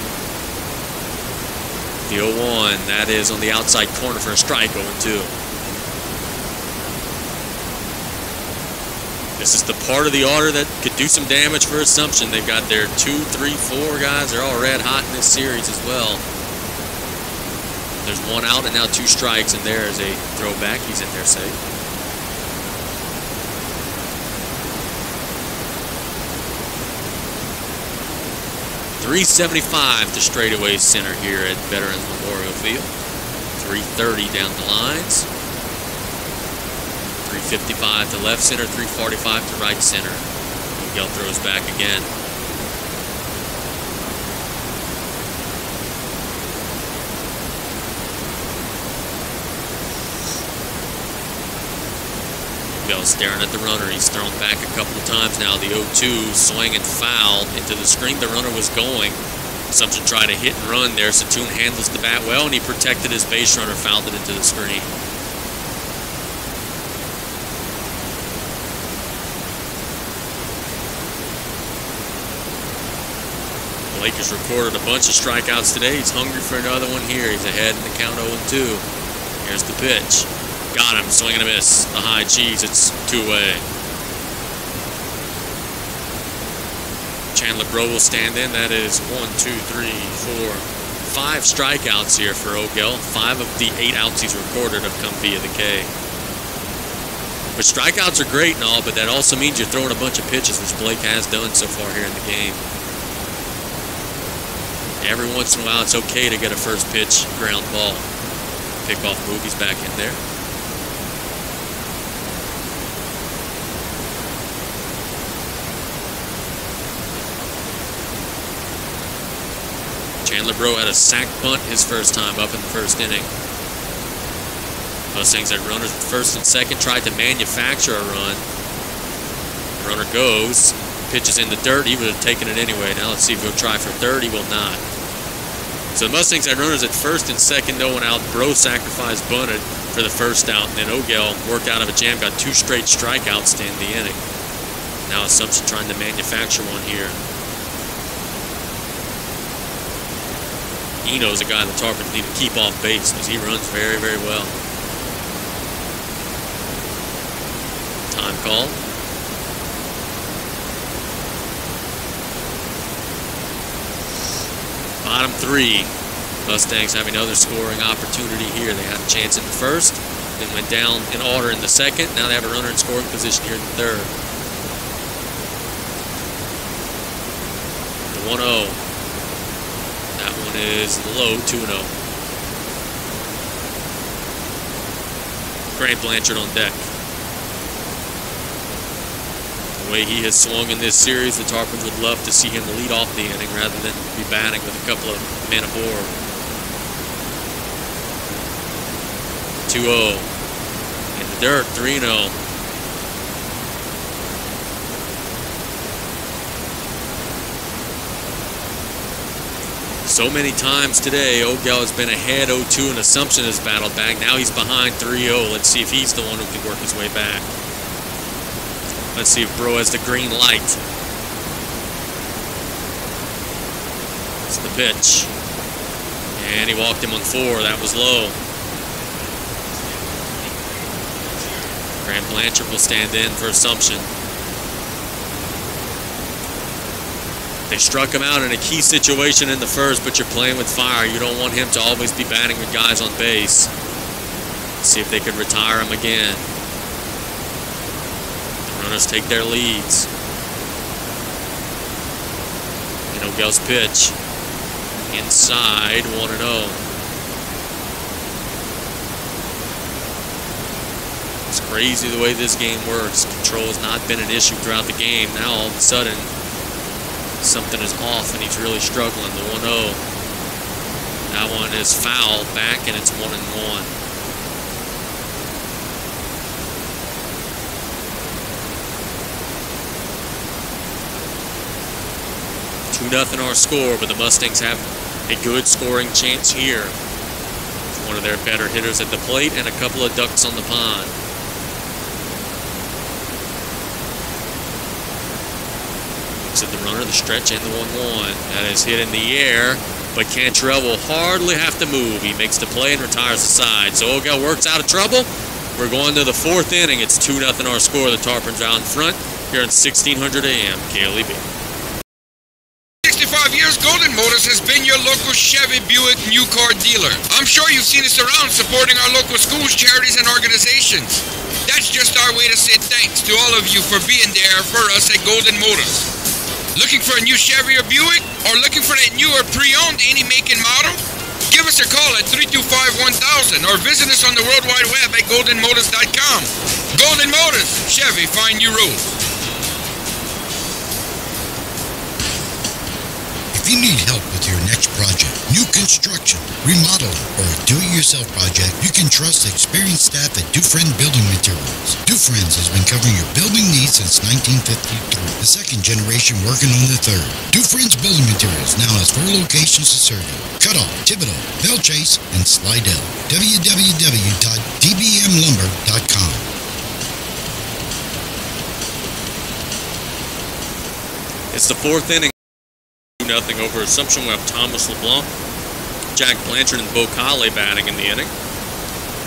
The 0-1, that is on the outside corner for a strike, 0-2. This is the part of the order that could do some damage for Assumption. They've got their 2, 3, 4 guys. They're all red hot in this series as well. There's one out and now 2 strikes, and there is a throwback. He's in there safe. .375 to straightaway center here at Veterans Memorial Field. .330 down the lines. .355 to left center, .345 to right center. Miguel throws back again. Miguel's staring at the runner. He's thrown back a couple of times now. The 0-2 swing and foul into the screen. The runner was going. Assumption tried a hit and run there. Satoon handles the bat well, and he protected his base runner, fouled it into the screen. Blake has recorded a bunch of strikeouts today. He's hungry for another one here. He's ahead in the count 0-2. Here's the pitch. Got him. Swing and a miss. The high cheese. It's 2-way. Chandler Bro will stand in. That is 1, 2, 3, 4, 5 strikeouts here for Oakdale. 5 of the 8 outs he's recorded have come via the K. But strikeouts are great and all, but that also means you're throwing a bunch of pitches, which Blake has done so far here in the game. Every once in a while, it's okay to get a first pitch ground ball. pickoff move. He's back in there. Chandler Bro had a sack punt his first time up in the first inning. Mustangs had runners at first and second, tried to manufacture a run. Runner goes, pitches in the dirt. He would have taken it anyway. Now let's see if he'll try for third. He will not. So the Mustangs had runners at first and second, no one out. Bro sacrificed, bunted for the first out. And then Ogel worked out of a jam, got 2 straight strikeouts to end the inning. Now Assumption trying to manufacture one here. Eno's a guy the Tarpons need to keep off base because he runs very, very well. Time call. Bottom 3. Mustangs have another scoring opportunity here. They had a chance in the first, then went down in order in the second. Now they have a runner in scoring position here in the third. The 1-0. That one is low, 2-0. Grant Blanchard on deck. The way he has swung in this series, the Tarpons would love to see him lead off the inning rather than be batting with a couple of men aboard. 2-0. In the dirt, 3-0. So many times today, Ogel has been ahead 0-2 and Assumption has battled back. Now he's behind 3-0. Let's see if he's the one who can work his way back. Let's see if Bro has the green light. It's the pitch. And he walked him on 4. That was low. Grant Blanchard will stand in for Assumption. They struck him out in a key situation in the first, but you're playing with fire. You don't want him to always be batting with guys on base. Let's see if they could retire him again. The runners take their leads. And Ogel's pitch. Inside, 1-0. It's crazy the way this game works. Control has not been an issue throughout the game. Now all of a sudden, something is off and he's really struggling. The 1-0. That one is foul back and it's 1-1. Nothing our score, but the Mustangs have a good scoring chance here. One of their better hitters at the plate and a couple of ducks on the pond. Looks at the runner, the stretch, and the 1-1. That is hit in the air, but Cantrell will hardly have to move. He makes the play and retires the side. So Ogel works out of trouble. We're going to the 4th inning. It's 2-0 our score. The Tarpons out in front here on 1600 AM KLEB. 65 years, Golden Motors has been your local Chevy Buick new car dealer. I'm sure you've seen us around supporting our local schools, charities, and organizations. That's just our way to say thanks to all of you for being there for us at Golden Motors. Looking for a new Chevy or Buick? Or looking for that new or pre-owned any make and model? Give us a call at 325-1000 or visit us on the World Wide Web at goldenmotors.com. Golden Motors, Chevy, find new roads. If you need help with your next project, new construction, remodeling, or a do-it-yourself project, you can trust the experienced staff at Dufresne Building Materials. Dufresne's has been covering your building needs since 1953. The second generation working on the third. Dufresne's Building Materials now has 4 locations to serve you: Cutoff, Thibodeau, Bellchase, and Slidell. www.dbmlumber.com. It's the 4th inning. Nothing over Assumption. We have Thomas LeBlanc, Jack Blanchard, and Bo Calle batting in the inning.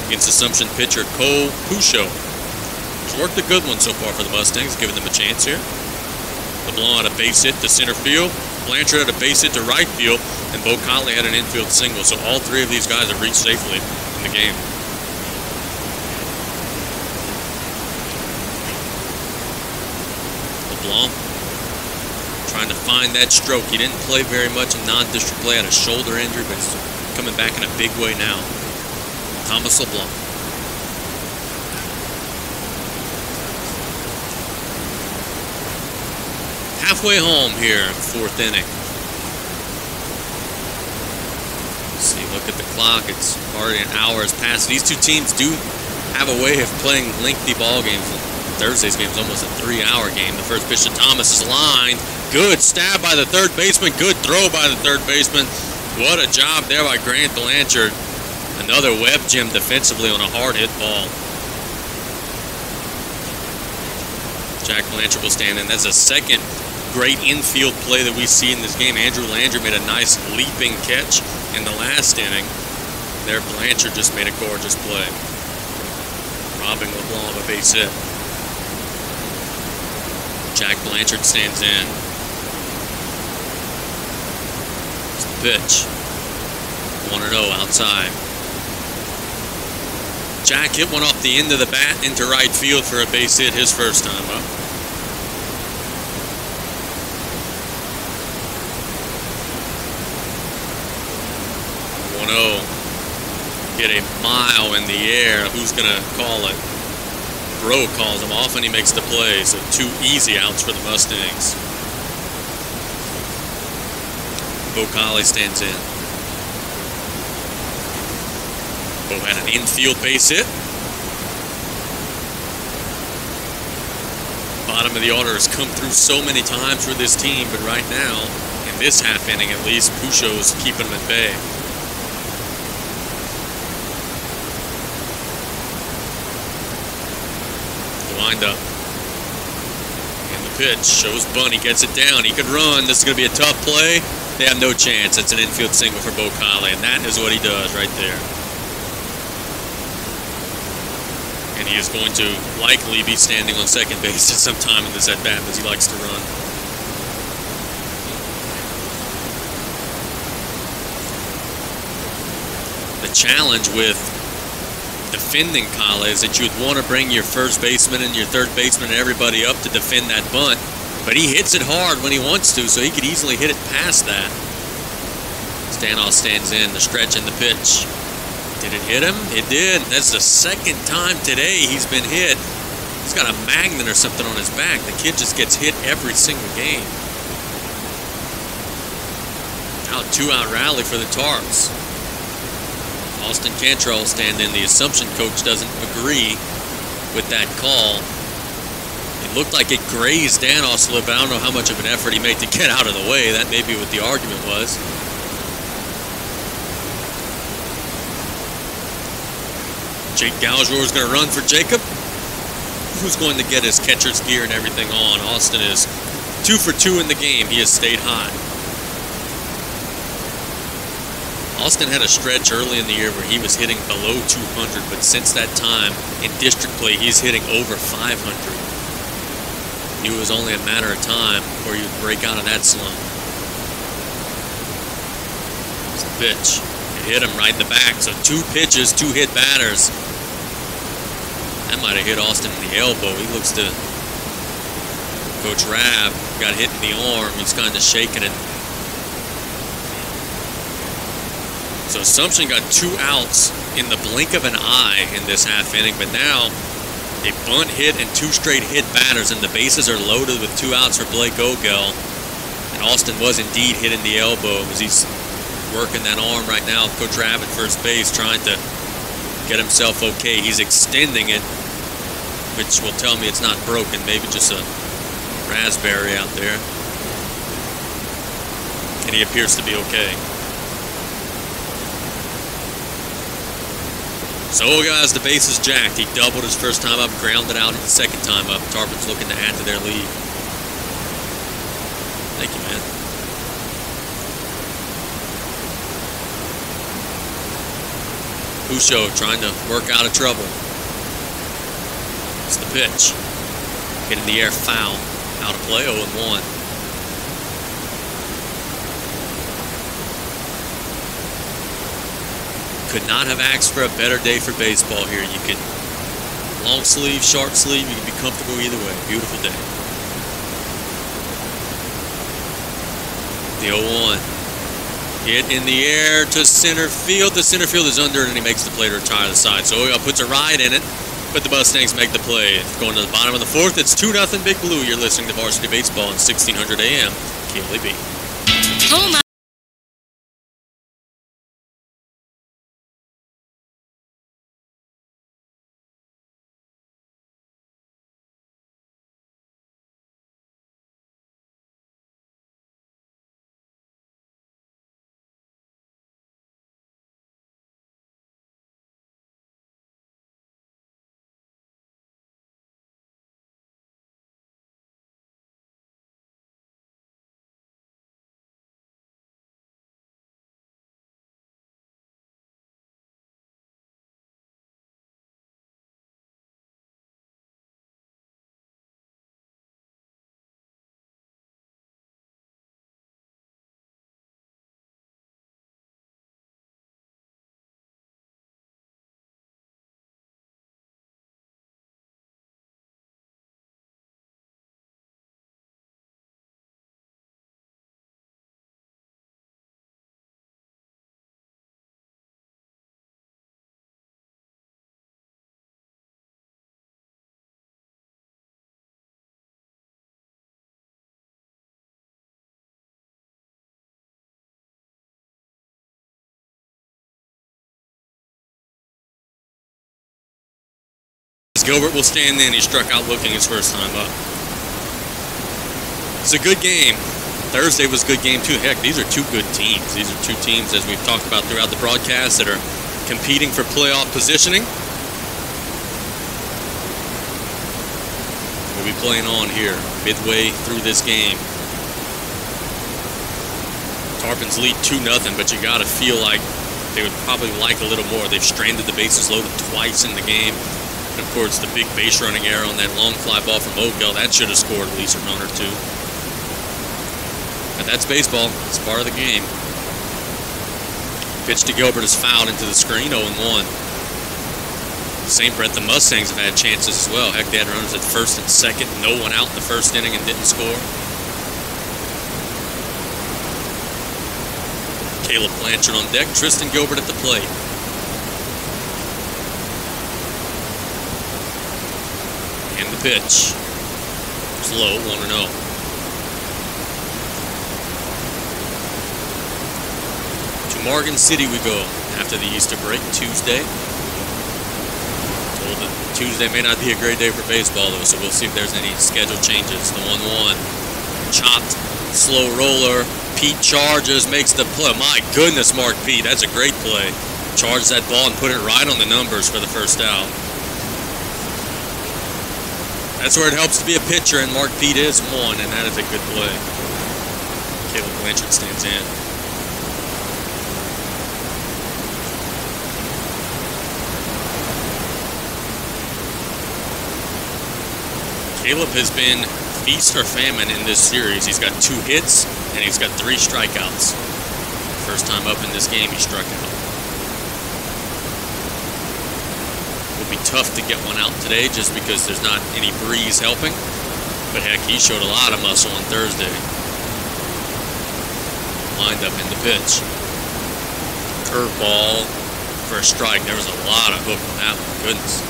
Against Assumption pitcher Cole Pusho. He's worked a good one so far for the Mustangs, giving them a chance here. LeBlanc had a base hit to center field. Blanchard had a base hit to right field. And Bo Calle had an infield single. So all 3 of these guys have reached safely in the game. LeBlanc trying to find that stroke. He didn't play very much in non-district play, had a shoulder injury, but he's coming back in a big way now. Thomas LeBlanc. Halfway home here, 4th inning. Let's see, look at the clock. It's already an hour has passed. These two teams do have a way of playing lengthy ball games. Thursday's game is almost a 3-hour game. The first pitch to Thomas is lined. Good stab by the third baseman. Good throw by the third baseman. What a job there by Grant Blanchard. Another web gem defensively on a hard hit ball. Jack Blanchard will stand in. That's a second great infield play that we see in this game. Andrew Landry made a nice leaping catch in the last inning. There, Blanchard just made a gorgeous play, robbing LeBlanc of a base hit. Jack Blanchard stands in. It's the pitch. 1-0 outside. Jack hit one off the end of the bat into right field for a base hit his first time up. Hit a mile in the air. Who's going to call it? Bro calls him off and he makes the play. So 2 easy outs for the Mustangs. Bo Collie stands in. Bo had an infield base hit. Bottom of the order has come through so many times for this team, but right now, in this half inning at least, Pucho's keeping them at bay. Wind up. And the pitch shows Bunny, gets it down. He could run. This is going to be a tough play. They have no chance. It's an infield single for Bo Collie, and that is what he does right there. And he is going to likely be standing on second base at some time in this at-bat because he likes to run. The challenge with defending Collie is that you would want to bring your first baseman and your third baseman and everybody up to defend that bunt, but he hits it hard when he wants to, so he could easily hit it past that. Stanoff stands in, the stretch and the pitch. Did it hit him? It did. That's the second time today he's been hit. He's got a magnet or something on his back. The kid just gets hit every single game. Now 2-out rally for the Tarps. Austin Cantrell will stand in. The Assumption coach doesn't agree with that call. It looked like it grazed Danoff's lip. I don't know how much of an effort he made to get out of the way. That may be what the argument was. Jake Galjor is going to run for Jacob, who's going to get his catcher's gear and everything on. Austin is 2 for 2 in the game. He has stayed hot. Austin had a stretch early in the year where he was hitting below 200, but since that time in district play, he's hitting over 500. He knew it was only a matter of time before he would break out of that slump. It's the pitch. It hit him right in the back, so 2 pitches, 2 hit batters. That might have hit Austin in the elbow. He looks to Coach Rabb, got hit in the arm. He's kind of shaking it. So Assumption got 2 outs in the blink of an eye in this half inning, but now a bunt hit and 2 straight hit batters, and the bases are loaded with 2 outs for Blake Ogel. And Austin was indeed hit in the elbow as he's working that arm right now. Coach Rabb at first base trying to get himself okay. He's extending it, which will tell me it's not broken, maybe just a raspberry out there. And he appears to be okay. So, guys, the base is jacked. He doubled his first time up, grounded out his second time up. Tarpons looking to add to their lead. Thank you, man. Pucho trying to work out of trouble. It's the pitch. Hit in the air, foul. Out of play, 0-1. Could not have asked for a better day for baseball here. You can long sleeve, short sleeve, you can be comfortable either way. Beautiful day. The 0-1. Hit in the air to center field. The center field is under it, and he makes the play to retire the side. So he puts a ride in it, but the Mustangs make the play. Going to the bottom of the fourth, it's 2-0 Big Blue. You're listening to Varsity Baseball on 1600 AM, KLEB. Home Gilbert will stand in. He struck out looking his first time up. It's a good game. Thursday was a good game too. Heck, these are two good teams. These are two teams, as we've talked about throughout the broadcast, that are competing for playoff positioning. We'll be playing on here midway through this game. Tarpons lead 2-0, but you gotta feel like they would probably like a little more. They've stranded the bases loaded twice in the game. And of course, the big base running error on that long fly ball from Oakdale, that should have scored at least a run or two. But that's baseball. It's part of the game. Pitch to Gilbert is fouled into the screen, 0-1. Same breath, the Mustangs have had chances as well. Heck, they had runners at first and second, no one out in the first inning and didn't score. Caleb Blanchard on deck, Tristan Gilbert at the plate. And the pitch. It's low, 1-0. To Morgan City we go after the Easter break, Tuesday. Told that Tuesday may not be a great day for baseball, though, so we'll see if there's any schedule changes. The 1-1. Chopped, slow roller. Pete charges, makes the play. My goodness, Mark Pete, that's a great play. Charged that ball and put it right on the numbers for the first out. That's where it helps to be a pitcher, and Mark Pete is one, and that is a good play. Caleb Blanchard stands in. Caleb has been feast or famine in this series. He's got 2 hits, and he's got 3 strikeouts. First time up in this game, he struck out. Be tough to get one out today just because there's not any breeze helping. But heck, he showed a lot of muscle on Thursday. Lined up in the pitch. Curveball for a strike. There was a lot of hook on that one. Goodness.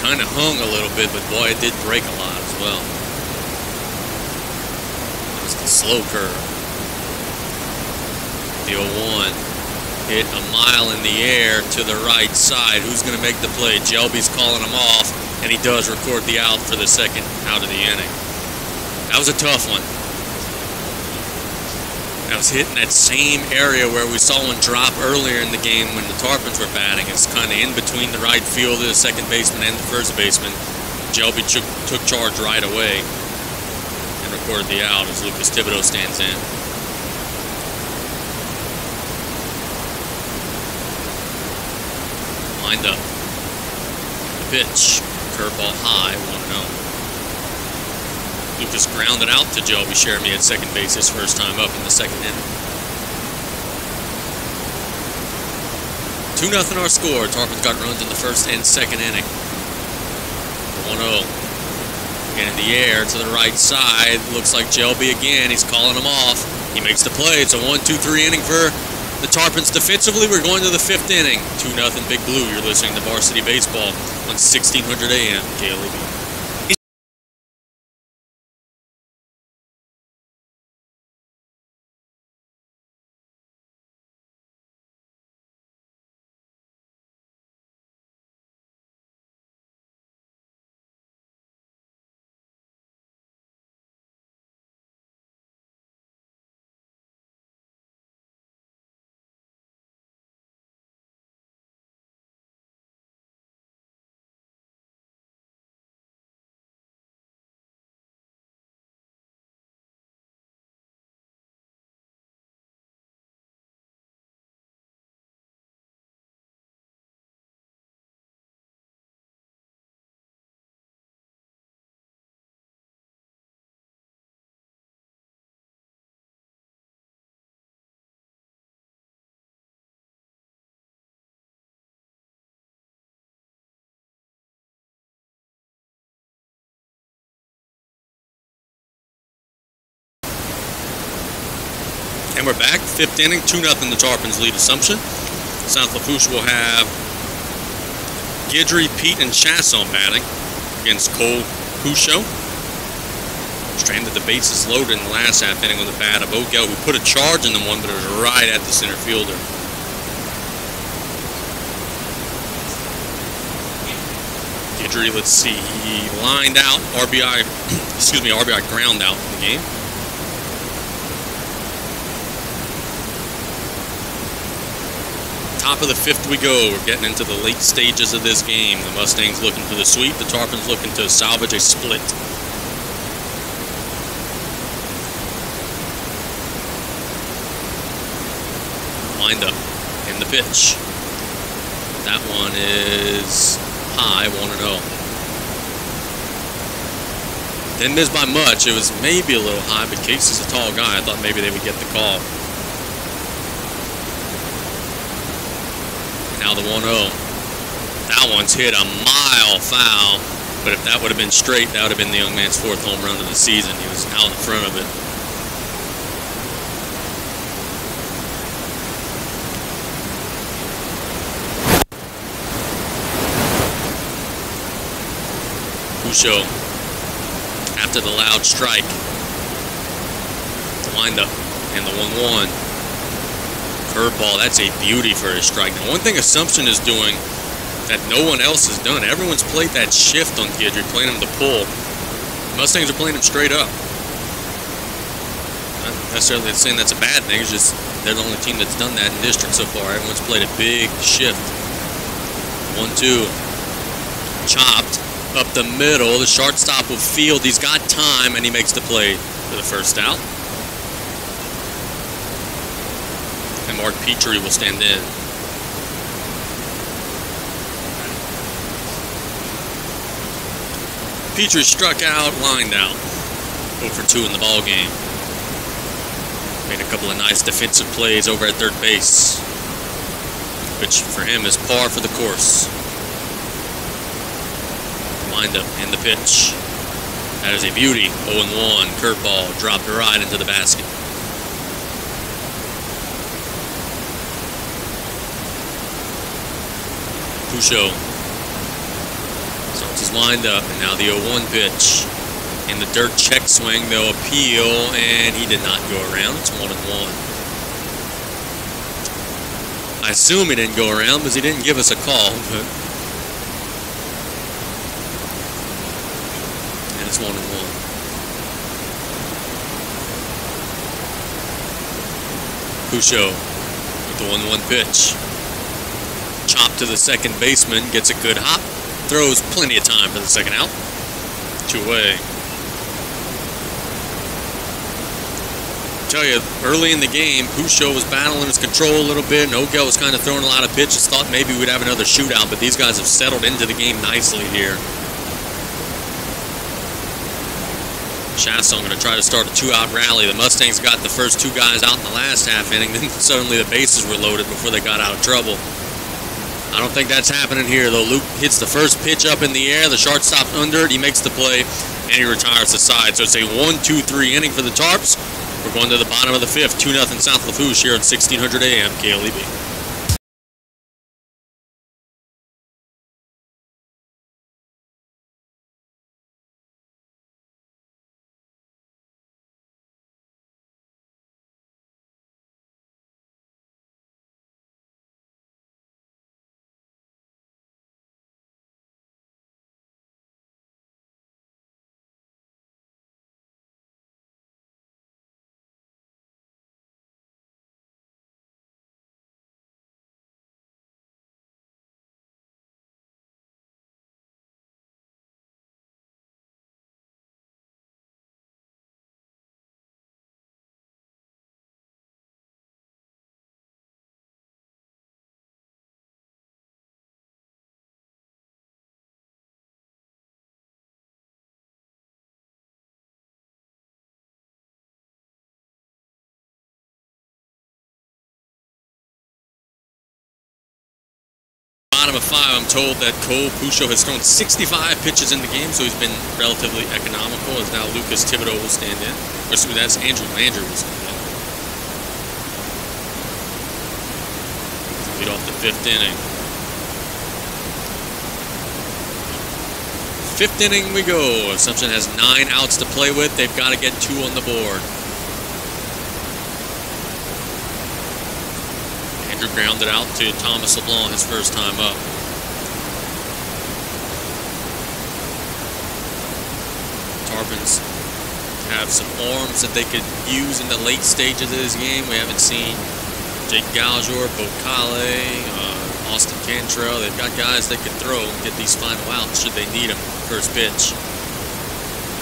Kind of hung a little bit, but boy, it did break a lot as well. That was the slow curve. The 0-1. Hit a mile in the air to the right side. Who's going to make the play? Jelby's calling him off, and he does record the out for the second out of the inning. That was a tough one. That was hitting that same area where we saw one drop earlier in the game when the Tarpons were batting. It's kind of in between the right fielder, the second baseman, and the first baseman. Jelby took charge right away and recorded the out as Lucas Thibodeau stands in. Lined up. The pitch. Curveball high, 1-0. Lucas grounded out to Jelby Sheremy at second base his first time up in the second inning. 2-0 our score. Tarpons got runs in the first and second inning. 1-0. Again in the air to the right side. Looks like Jelby again. He's calling him off. He makes the play. It's a 1-2-3 inning for the Tarpons defensively. We're going to the 5th inning. 2-0 Big Blue. You're listening to Varsity Baseball on 1600 AM KLEB. And we're back, 5th inning, 2-0 the Tarpons lead Assumption. South Lafourche will have Guidry, Pete, and Chasson batting against Cole Pouchot. Stranded the bases loaded in the last half inning with a bat of Odell, who put a charge in the one, but it was right at the center fielder. Guidry, let's see, he lined out, RBI ground out in the game. Top of the 5th we go. We're getting into the late stages of this game. The Mustangs looking for the sweep. The Tarpons looking to salvage a split. Wind up in the pitch. That one is high, 1-0. Didn't miss by much. It was maybe a little high, but Casey's a tall guy. I thought maybe they would get the call. Now the 1-0. That one's hit a mile foul, but if that would have been straight, that would have been the young man's 4th home run of the season. He was out in front of it. Pouchot, after the loud strike, the windup and the 1-1. Curveball, that's a beauty for a strike. Now, one thing Assumption is doing that no one else has done, everyone's played that shift on Guidry, playing him to pull. Mustangs are playing him straight up. Not necessarily saying that's a bad thing, it's just they're the only team that's done that in district so far. Everyone's played a big shift. 1-2. Chopped up the middle. The shortstop will field. He's got time, and he makes the play for the first out. And Mark Petrie will stand in. Petrie struck out, lined out. 0 for 2 in the ball game. Made a couple of nice defensive plays over at third base, which for him is par for the course. Wind up and the pitch. That is a beauty. 0-1. Curveball dropped right into the basket. Pouchot starts his wind up, and now the 0-1 pitch. In the dirt check swing, they'll appeal, and he did not go around. It's 1-1. I assume he didn't go around because he didn't give us a call, but and it's 1-1. Pouchot with the 1-1 pitch. Chop to the second baseman, gets a good hop, throws plenty of time for the second out. 2-away. Tell you, early in the game, Pouchot was battling his control a little bit, and Ogel was kind of throwing a lot of pitches. Thought maybe we'd have another shootout, but these guys have settled into the game nicely here. Chasson going to try to start a 2-out rally. The Mustangs got the first 2 guys out in the last half inning, then suddenly the bases were loaded before they got out of trouble. I don't think that's happening here, though. Luke hits the first pitch up in the air. The shortstop under it. He makes the play, and he retires the side. So it's a 1-2-3 inning for the Tarps. We're going to the bottom of the 5th, 2-0 South Lafourche here on 1600 AM KLEB. Bottom of 5, I'm told that Cole Pouchot has thrown 65 pitches in the game, so he's been relatively economical, as now Lucas Thibodeau will stand in. Or so that's Andrew Landry will stand in. Lead off the 5th inning. 5th inning we go. Assumption has 9 outs to play with. They've got to get 2 on the board. Andrew grounded out to Thomas LeBlanc his first time up. Tarpons have some arms that they could use in the late stages of this game. We haven't seen Jake Galjor, Bo Kale, Austin Cantrell. They've got guys that can throw and get these final outs should they need them. First pitch.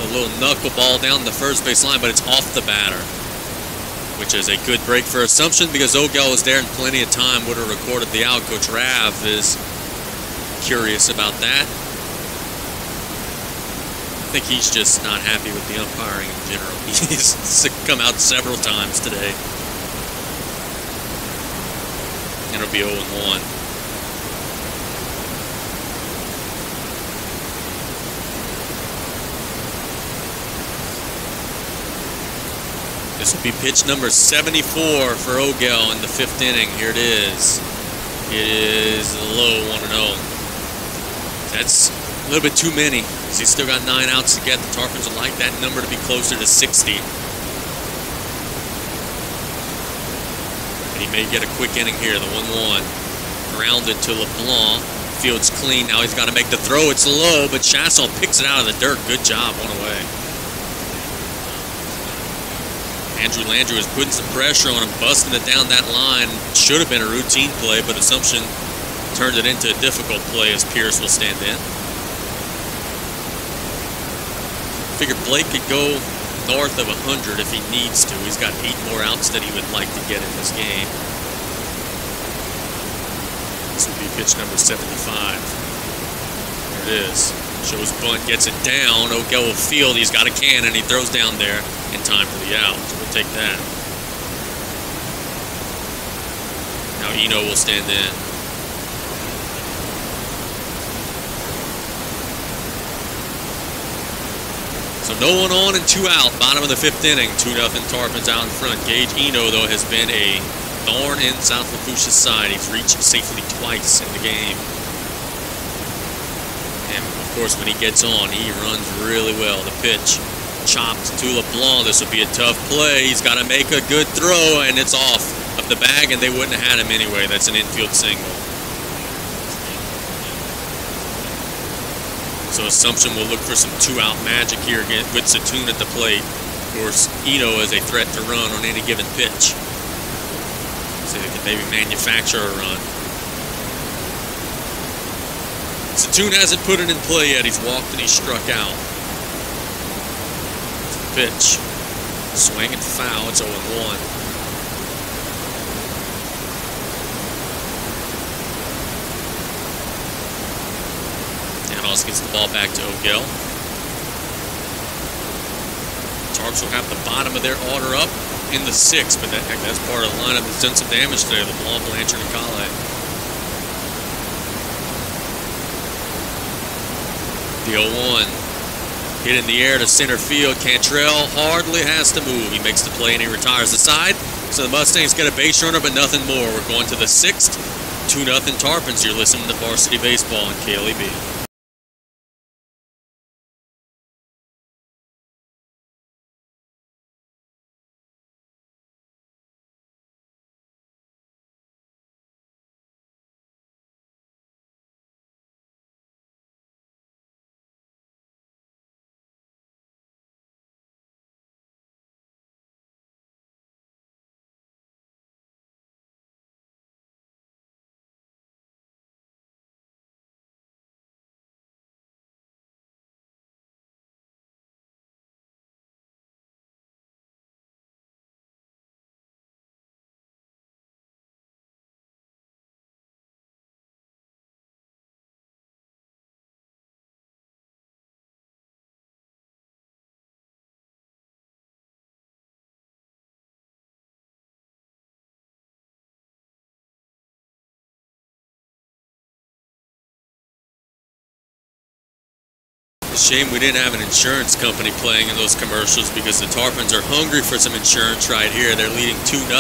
A little knuckleball down the first base line, but it's off the batter, which is a good break for Assumption because Ogel was there in plenty of time, would have recorded the out. Coach Rav is curious about that. I think he's just not happy with the umpiring in general. He's come out several times today. And it'll be 0-1. This will be pitch number 74 for Ogel in the 5th inning. Here it is. It is a low 1-0. That's a little bit too many, because he's still got 9 outs to get. The Tarpons would like that number to be closer to 60. And he may get a quick inning here, the 1-1. Grounded to LeBlanc. Field's clean. Now he's got to make the throw. It's low, but Chasson picks it out of the dirt. Good job. 1 away. Andrew Landry was putting some pressure on him, busting it down that line. Should have been a routine play, but Assumption turned it into a difficult play as Pierce will stand in. Figured Blake could go north of 100 if he needs to. He's got 8 more outs that he would like to get in this game. This will be pitch number 75. There it is. Shows bunt, gets it down. Ogel will field. He's got a cannon. He throws down there in time for the out. So we'll take that. Now Eno will stand in. So no one on and 2 out. Bottom of the 5th inning. 2-0 Tarpons out in front. Gage Eno, though, has been a thorn in South Lafourche's side. He's reached safely twice in the game. And, of course, when he gets on, he runs really well. The pitch chopped to LeBlanc. This will be a tough play. He's got to make a good throw, and it's off of the bag, and they wouldn't have had him anyway. That's an infield single. So Assumption will look for some 2-out magic here again with Satoon at the plate. Of course, Eno is a threat to run on any given pitch. So they can maybe manufacture a run. Satoon hasn't put it in play yet. He's walked and he's struck out. Pitch. Swing and foul. It's 0-1. Gets the ball back to Ogel. Tarps will have the bottom of their order up in the 6th, but that's part of the lineup that's done some damage today. LeBlanc, Blanchard, and Kale. The 0-1. Hit in the air to center field. Cantrell hardly has to move. He makes the play and he retires the side. So the Mustangs get a base runner, but nothing more. We're going to the 6th. 2-0 Tarpons. You're listening to Varsity Baseball on KLEB. Shame we didn't have an insurance company playing in those commercials because the Tarpons are hungry for some insurance right here. They're leading 2-0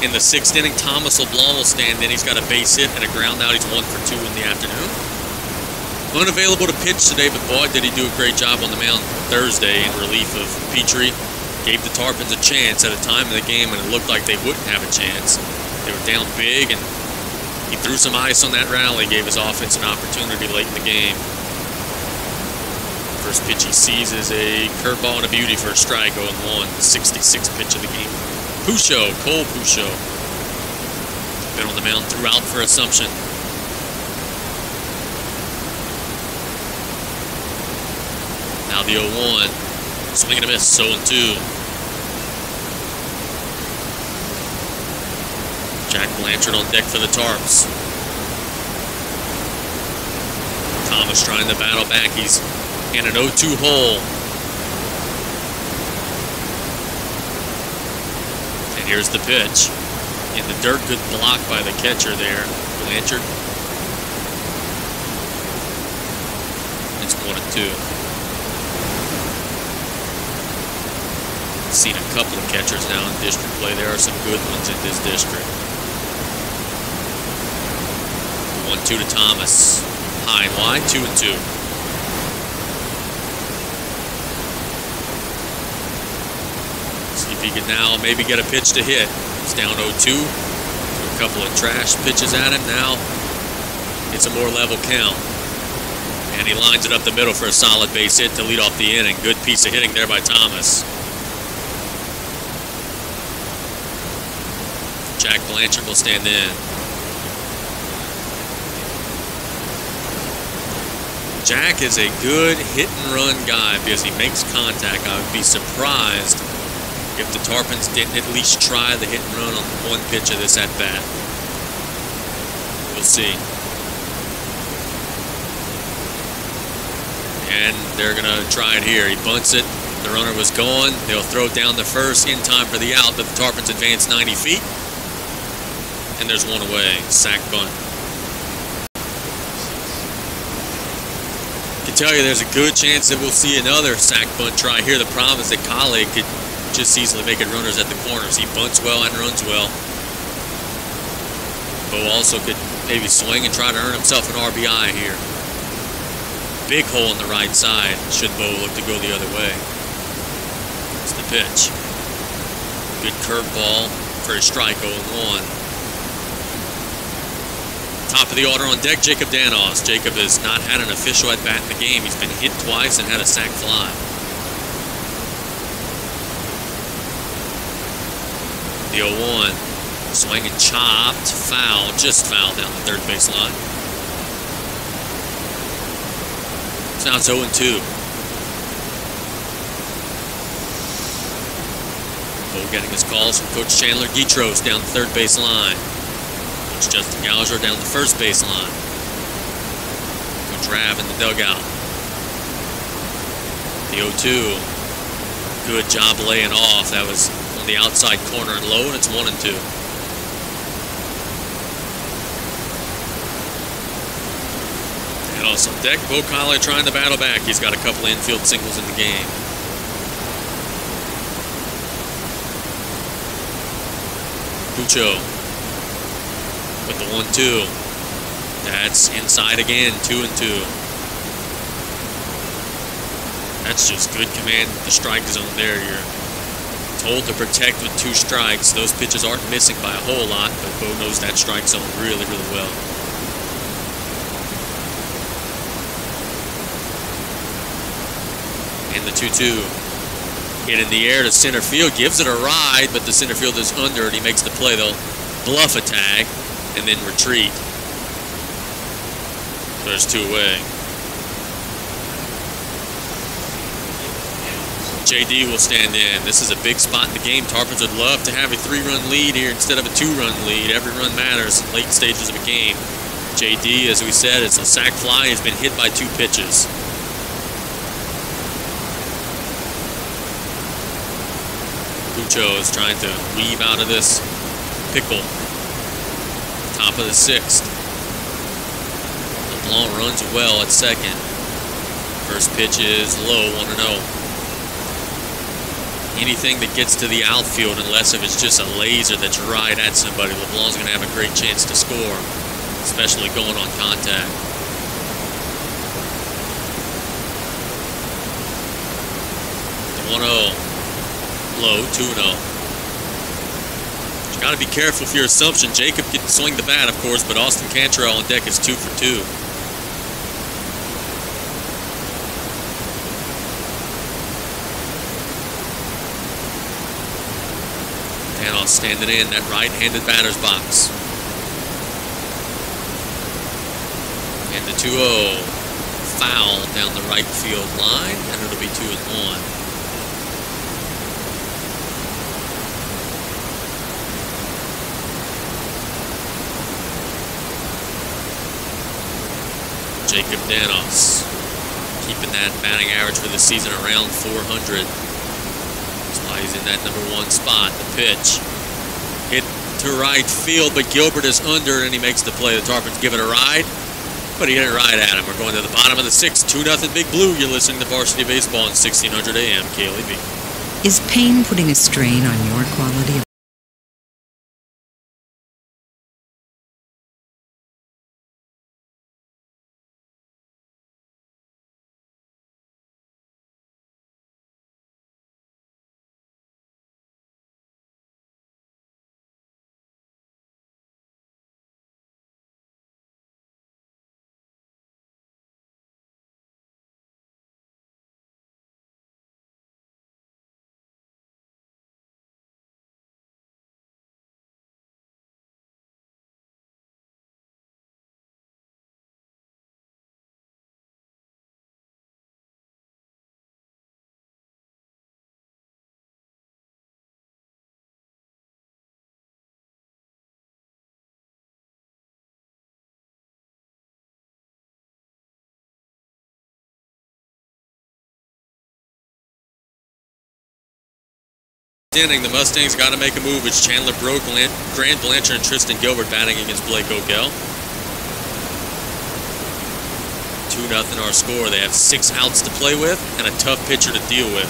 in the 6th inning. Thomas LeBlanc will stand in. He's got a base hit and a ground out. He's 1 for 2 in the afternoon. Unavailable to pitch today, but boy, did he do a great job on the mound Thursday in relief of Petrie. Gave the Tarpons a chance at a time in the game when it looked like they wouldn't have a chance. They were down big, and he threw some ice on that rally, gave his offense an opportunity late in the game. First pitch he sees is a curveball and a beauty for a strike, 0-1, the 66th pitch of the game. Pouchot, Cole Pouchot. Been on the mound throughout for Assumption. Now the 0-1. Swing and a miss, 0-2. Jack Blanchard on deck for the Tarps. Thomas trying to battle back. He's in an 0-2 hole. And here's the pitch. In the dirt, good block by the catcher there, Blanchard. It's 1-2. Seen a couple of catchers now in district play. There are some good ones in this district. 1-2 to Thomas. High and wide, 2-2. See if he can now maybe get a pitch to hit. It's down 0-2. A couple of trash pitches at him. Now it's a more level count. And he lines it up the middle for a solid base hit to lead off the inning. Good piece of hitting there by Thomas. Jack Blanchard will stand in. Jack is a good hit-and-run guy because he makes contact. I would be surprised if the Tarpons didn't at least try the hit-and-run on one pitch of this at-bat. We'll see. And they're going to try it here. He bunts it. The runner was gone. They'll throw down the first in time for the out, but the Tarpons advance 90 feet. And there's one away. Sack bunt. I can tell you there's a good chance that we'll see another sack bunt try here. The problem is that Colleague could just easily make it runners at the corners. He bunts well and runs well. Bo also could maybe swing and try to earn himself an RBI here. Big hole on the right side should Bo look to go the other way. It's the pitch. Good curveball for a strike, 0-1. Top of the order on deck, Jacob Danos. Jacob has not had an official at-bat in the game. He's been hit twice and had a sac fly. The 0-1. Swing and chopped. Foul. Just foul down the third base line. So now it's 0-2. Bo getting his calls from Coach Chandler Guitros down the third base line. Coach Justin Gouger down the first base line. Coach Rav in the dugout. The 0-2. Good job laying off. That was on the outside corner and low, and it's 1-2. And also on deck, Bo Collier trying to battle back. He's got a couple infield singles in the game. Pucho with the 1-2. That's inside again, 2-2. That's just good command of the strike zone there. You're told to protect with 2 strikes. Those pitches aren't missing by a whole lot, but Bo knows that strike zone really, really well. And the 2-2. Hit in the air to center field, gives it a ride, but the center fielder's under and he makes the play. They'll bluff a tag and then retreat. So there's 2 away. JD will stand in. This is a big spot in the game. Tarpons would love to have a 3-run lead here instead of a 2-run lead. Every run matters in late stages of a game. JD, as we said, it's a sac fly. Has been hit by 2 pitches. Pucho is trying to weave out of this pickle. Top of the 6th. LeBlanc runs well at second. First pitch is low, 1-0. Anything that gets to the outfield, unless if it's just a laser that's right at somebody, LeBlanc's going to have a great chance to score, especially going on contact. The 1-0. Low, 2-0. You got to be careful with your assumption. Jacob can swing the bat, of course, but Austin Cantrell on deck is 2 for 2. Danoff standing in that right-handed batter's box. And the 2-0. Foul down the right field line, and it'll be 2-1. Jacob Danoff keeping that batting average for the season around 400. That's why he's in that #1 spot. The pitch hit to right field, but Gilbert is under and he makes the play. The Tarpons give it a ride, but he didn't ride at him. We're going to the bottom of the 6th, 2-0 Big Blue. You're listening to Varsity Baseball on 1600 AM KLEB. Is pain putting a strain on your quality of inning, the Mustangs got to make a move. It's Chandler Broke, Grant Blanchard, and Tristan Gilbert batting against Blake O'Gell. 2-0 our score. They have 6 outs to play with and a tough pitcher to deal with.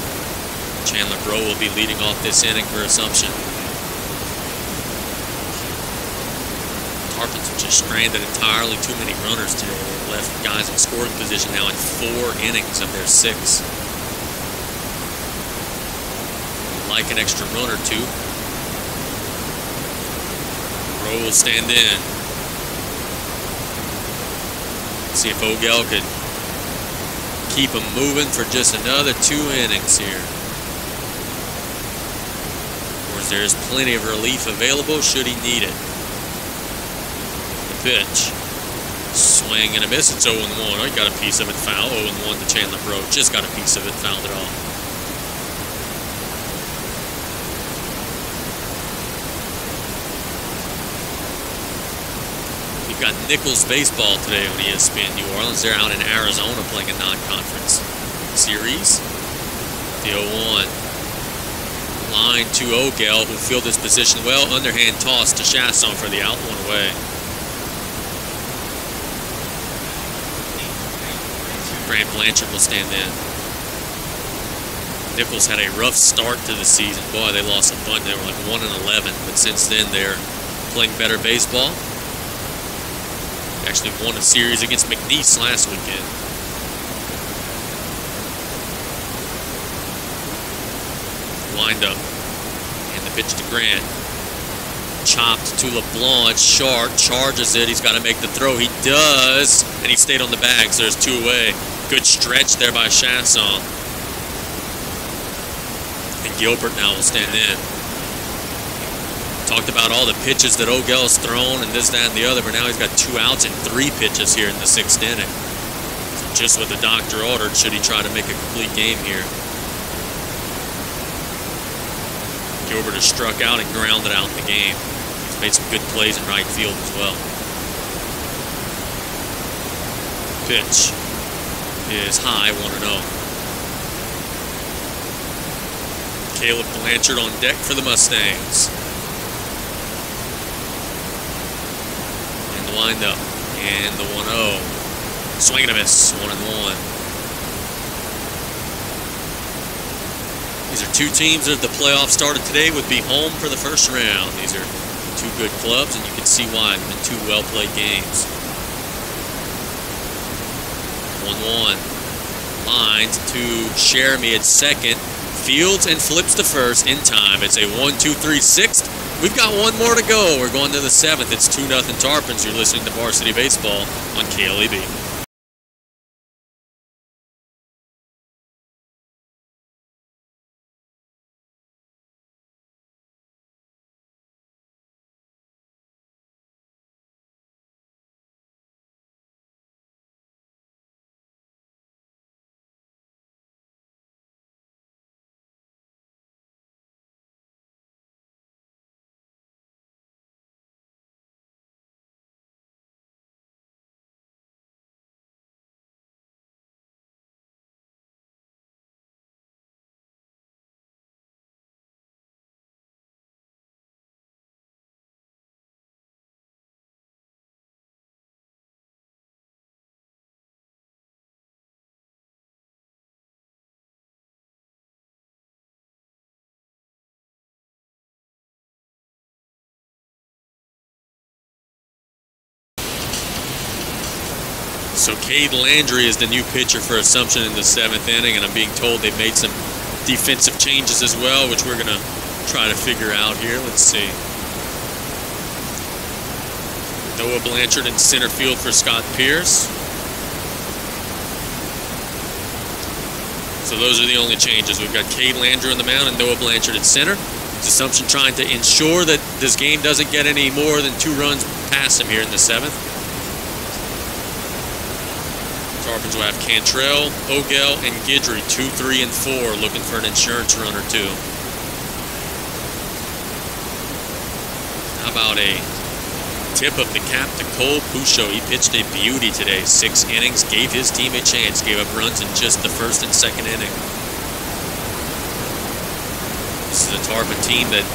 Chandler Broke will be leading off this inning for Assumption. Tarpons have just stranded entirely too many runners today. They've left guys in scoring position now in 4 innings of their 6. Like an extra run or 2. Rowe will stand in. See if O'Gell could keep him moving for just another 2 innings here. Of course, there's plenty of relief available should he need it. The pitch. Swing and a miss. It's 0-1. Oh, he got a piece of it foul. 0-1 to Chandler Broke. Just got a piece of it, fouled it off. Got Nichols baseball today on ESPN New Orleans. They're out in Arizona playing a non-conference series. The 0-1. Line to O'Gell, who filled this position well. Underhand toss to Chasson for the out, 1 away. Grant Blanchard will stand in. Nichols had a rough start to the season. Boy, they lost a bunch. They were like 1-11, but since then they're playing better baseball. Actually won a series against McNeese last weekend. Wind up. And the pitch to Grant. Chopped to LeBlanc. It's Sharp. Charges it. He's got to make the throw. He does. And he stayed on the bag, so there's 2 away. Good stretch there by Chasson. And Gilbert now will stand in. Talked about all the pitches that Ogel's thrown and this, that, and the other, but now he's got 2 outs and 3 pitches here in the 6th inning. So just what the doctor ordered should he try to make a complete game here. Gilbert has struck out and grounded out in the game. He's made some good plays in right field as well. Pitch is high, 1-0. Caleb Blanchard on deck for the Mustangs. And the windup. And the 1-0. Swing and a miss, 1-1. These are 2 teams that the playoffs started today would be home for the first round. These are 2 good clubs, and you can see why. It's been 2 well-played games. 1-1. Lines to Jeremy at second. Fields and flips to first in time. It's a 1-2-3 6th. We've got 1 more to go. We're going to the 7th. It's 2-0 Tarpons. You're listening to Varsity Baseball on KLEB. So Cade Landry is the new pitcher for Assumption in the 7th inning, and I'm being told they've made some defensive changes as well, which we're going to try to figure out here. Let's see. Noah Blanchard in center field for Scott Pierce. So those are the only changes. We've got Cade Landry on the mound and Noah Blanchard at center. It's Assumption trying to ensure that this game doesn't get any more than 2 runs past him here in the 7th. Tarpons will have Cantrell, Ogel, and Guidry, 2, 3, and 4, looking for an insurance run or 2. How about a tip of the cap to Cole Pucho? He pitched a beauty today. 6 innings, gave his team a chance, gave up runs in just the 1st and 2nd inning. This is a Tarpon team that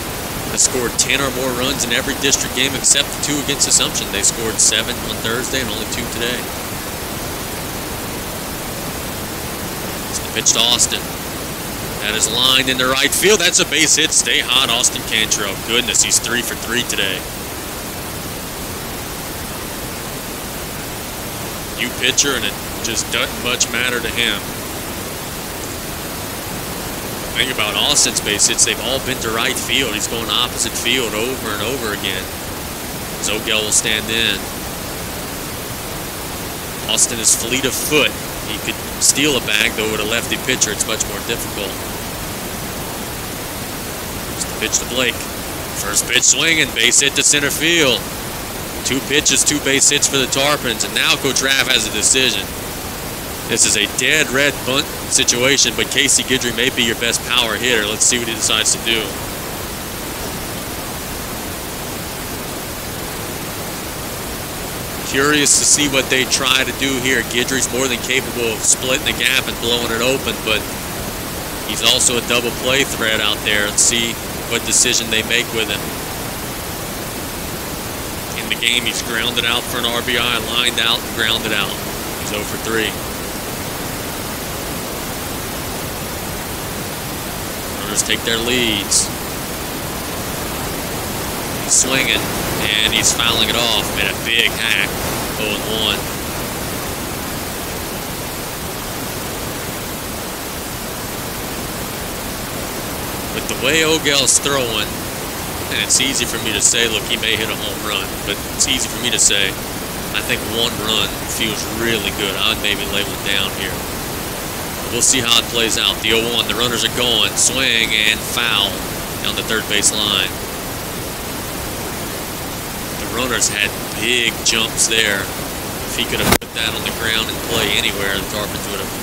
has scored 10 or more runs in every district game except the 2 against Assumption. They scored 7 on Thursday and only 2 today. Pitch to Austin. That is lined into right field. That's a base hit. Stay hot, Austin Cantrell. Goodness, he's 3 for 3 today. New pitcher, and it just doesn't much matter to him. The thing about Austin's base hits, they've all been to right field. He's going opposite field over and over again. Zogel will stand in. Austin is fleet of foot. He could steal a bag, though with a lefty pitcher, it's much more difficult. Just the pitch to Blake. First pitch swinging, base hit to center field. 2 pitches, 2 base hits for the Tarpons, and now Coach Raff has a decision. This is a dead red bunt situation, but Casey Guidry may be your best power hitter. Let's see what he decides to do. Curious to see what they try to do here. Guidry's more than capable of splitting the gap and blowing it open, but he's also a double play threat out there. Let's see what decision they make with him. In the game, he's grounded out for an RBI, lined out and grounded out. He's 0 for 3. runners take their leads. He's swinging, and he's fouling it off. Made a big hack. 0-1. With the way Ogel's throwing, and it's easy for me to say, look, he may hit a home run, but it's easy for me to say, I think one run feels really good. I'd maybe label it down here. We'll see how it plays out. The 0-1, the runners are going. Swing and foul down the third base line. The runners had big jumps there. If he could have put that on the ground and play anywhere, the Tarpons would have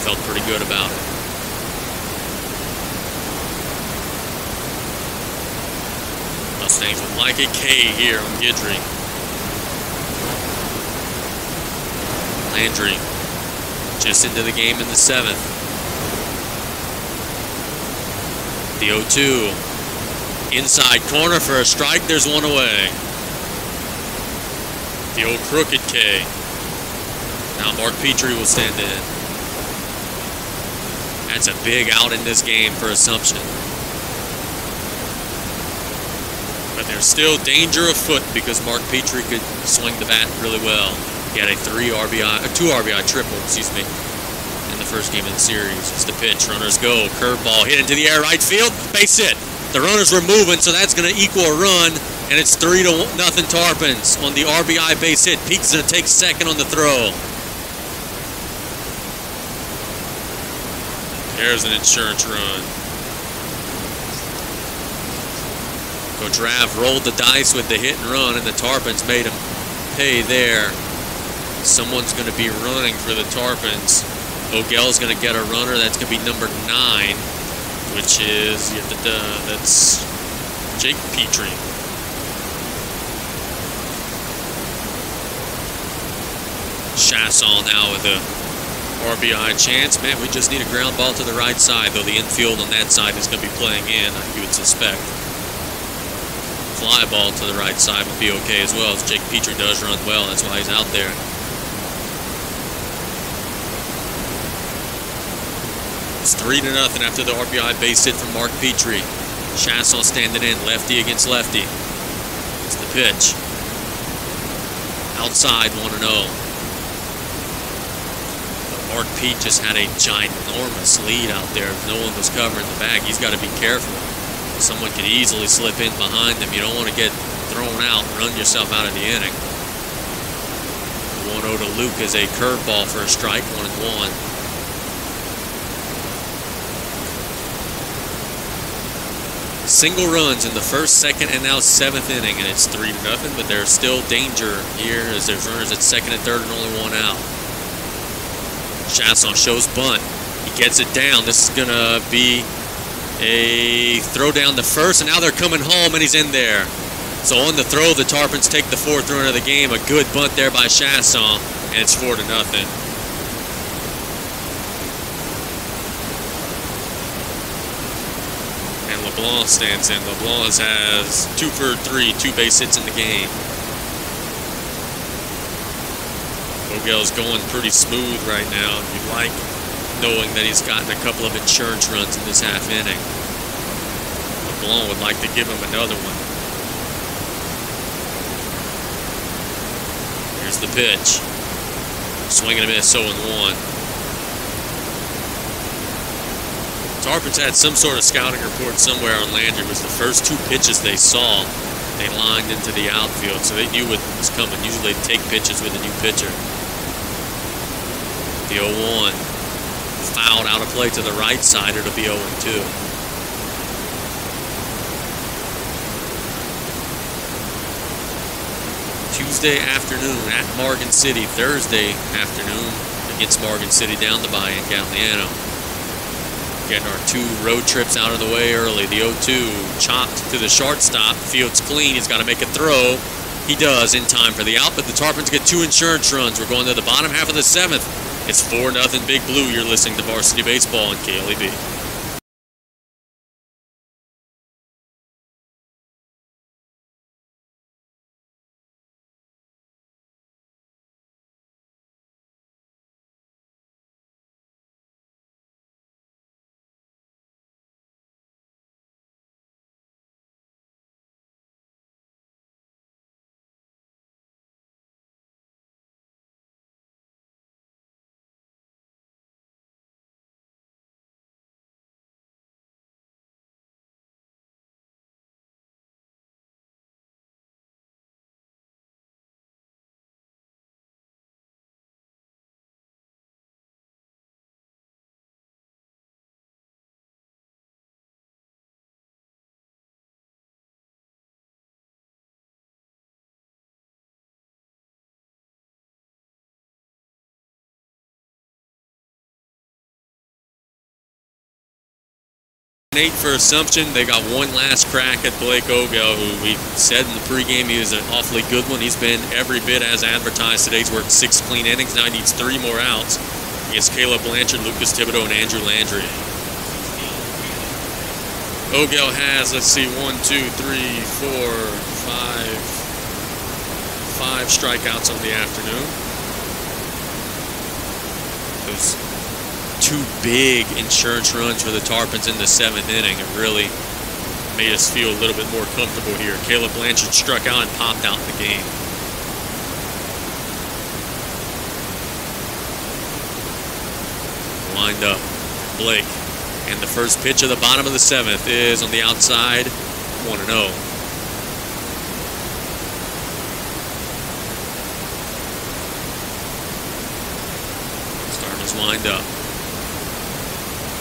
felt pretty good about it. Mustangs would like a K here on Guidry. Landry just into the game in the 7th. The 0-2. Inside corner for a strike. There's one away. The old crooked K. Now Mark Petrie will stand in. That's a big out in this game for Assumption. But there's still danger afoot because Mark Petrie could swing the bat really well. He had a 2 RBI triple, in the first game of the series. It's the pitch. Runners go. Curveball hit into the air, right field. Base hit. The runners were moving, so that's going to equal a run, and it's 3-0 Tarpons on the RBI base hit. Pete's going to take second on the throw. There's an insurance run. Coach Rav rolled the dice with the hit and run, and the Tarpons made him pay there. Someone's going to be running for the Tarpons. Ogel's going to get a runner. That's going to be number 9, which is, that's Jake Petrie. Chasson now with a RBI chance. Man, we just need a ground ball to the right side, though the infield on that side is going to be playing in, you would suspect. Fly ball to the right side would be okay as well, as Jake Petrie does run well. That's why he's out there. It's 3-0 after the RBI base hit from Mark Petrie. Chasson standing in, lefty against lefty. It's the pitch. Outside, 1-0. But Mark Pete just had a ginormous lead out there. If no one was covering the bag, he's got to be careful. Someone could easily slip in behind him. You don't want to get thrown out and run yourself out of the inning. 1-0 to Luke is a curveball for a strike, 1-1. Single runs in the first, second, and now 7th inning, and it's 3-0, but there's still danger here as there's runners at second and third and only one out. Chasson shows bunt. He gets it down. This is going to be a throw down the first, and now they're coming home, and he's in there. So on the throw, the Tarpons take the 4th run of the game. A good bunt there by Chasson, and it's 4-0. LeBlanc stands in. LeBlanc has 2 for 3, 2 base hits in the game. Ogel's going pretty smooth right now. You like knowing that he's gotten a couple of insurance runs in this half inning. LeBlanc would like to give him another one. Here's the pitch. Swing and a miss, 0-1. Tarpons had some sort of scouting report somewhere on Landry. It was the first 2 pitches they saw. They lined into the outfield, so they knew what was coming. Usually they take pitches with a new pitcher. The 0-1. Fouled out of play to the right side. It'll be 0-2. Tuesday afternoon at Morgan City. Thursday afternoon against Morgan City down the bay in Galliano. Getting our 2 road trips out of the way early. The 0-2 chopped to the shortstop. Field's clean. He's got to make a throw. He does in time for the out, but the Tarpons get 2 insurance runs. We're going to the bottom half of the 7th. It's 4-0 Big Blue. You're listening to Varsity Baseball on KLEB. 8 for Assumption. They got one last crack at Blake Ogel, who we said in the pregame he was an awfully good one. He's been every bit as advertised today. He's worked 6 clean innings. Now he needs 3 more outs against Caleb Blanchard, Lucas Thibodeau, and Andrew Landry. Ogel has, let's see, 1, 2, 3, 4, 5 strikeouts on the afternoon. Those 2 big insurance runs for the Tarpons in the 7th inning. It really made us feel a little bit more comfortable here. Caleb Blanchard struck out and popped out in the game. Lined up, Blake. And the first pitch of the bottom of the 7th is on the outside, 1-0. Starters lined up.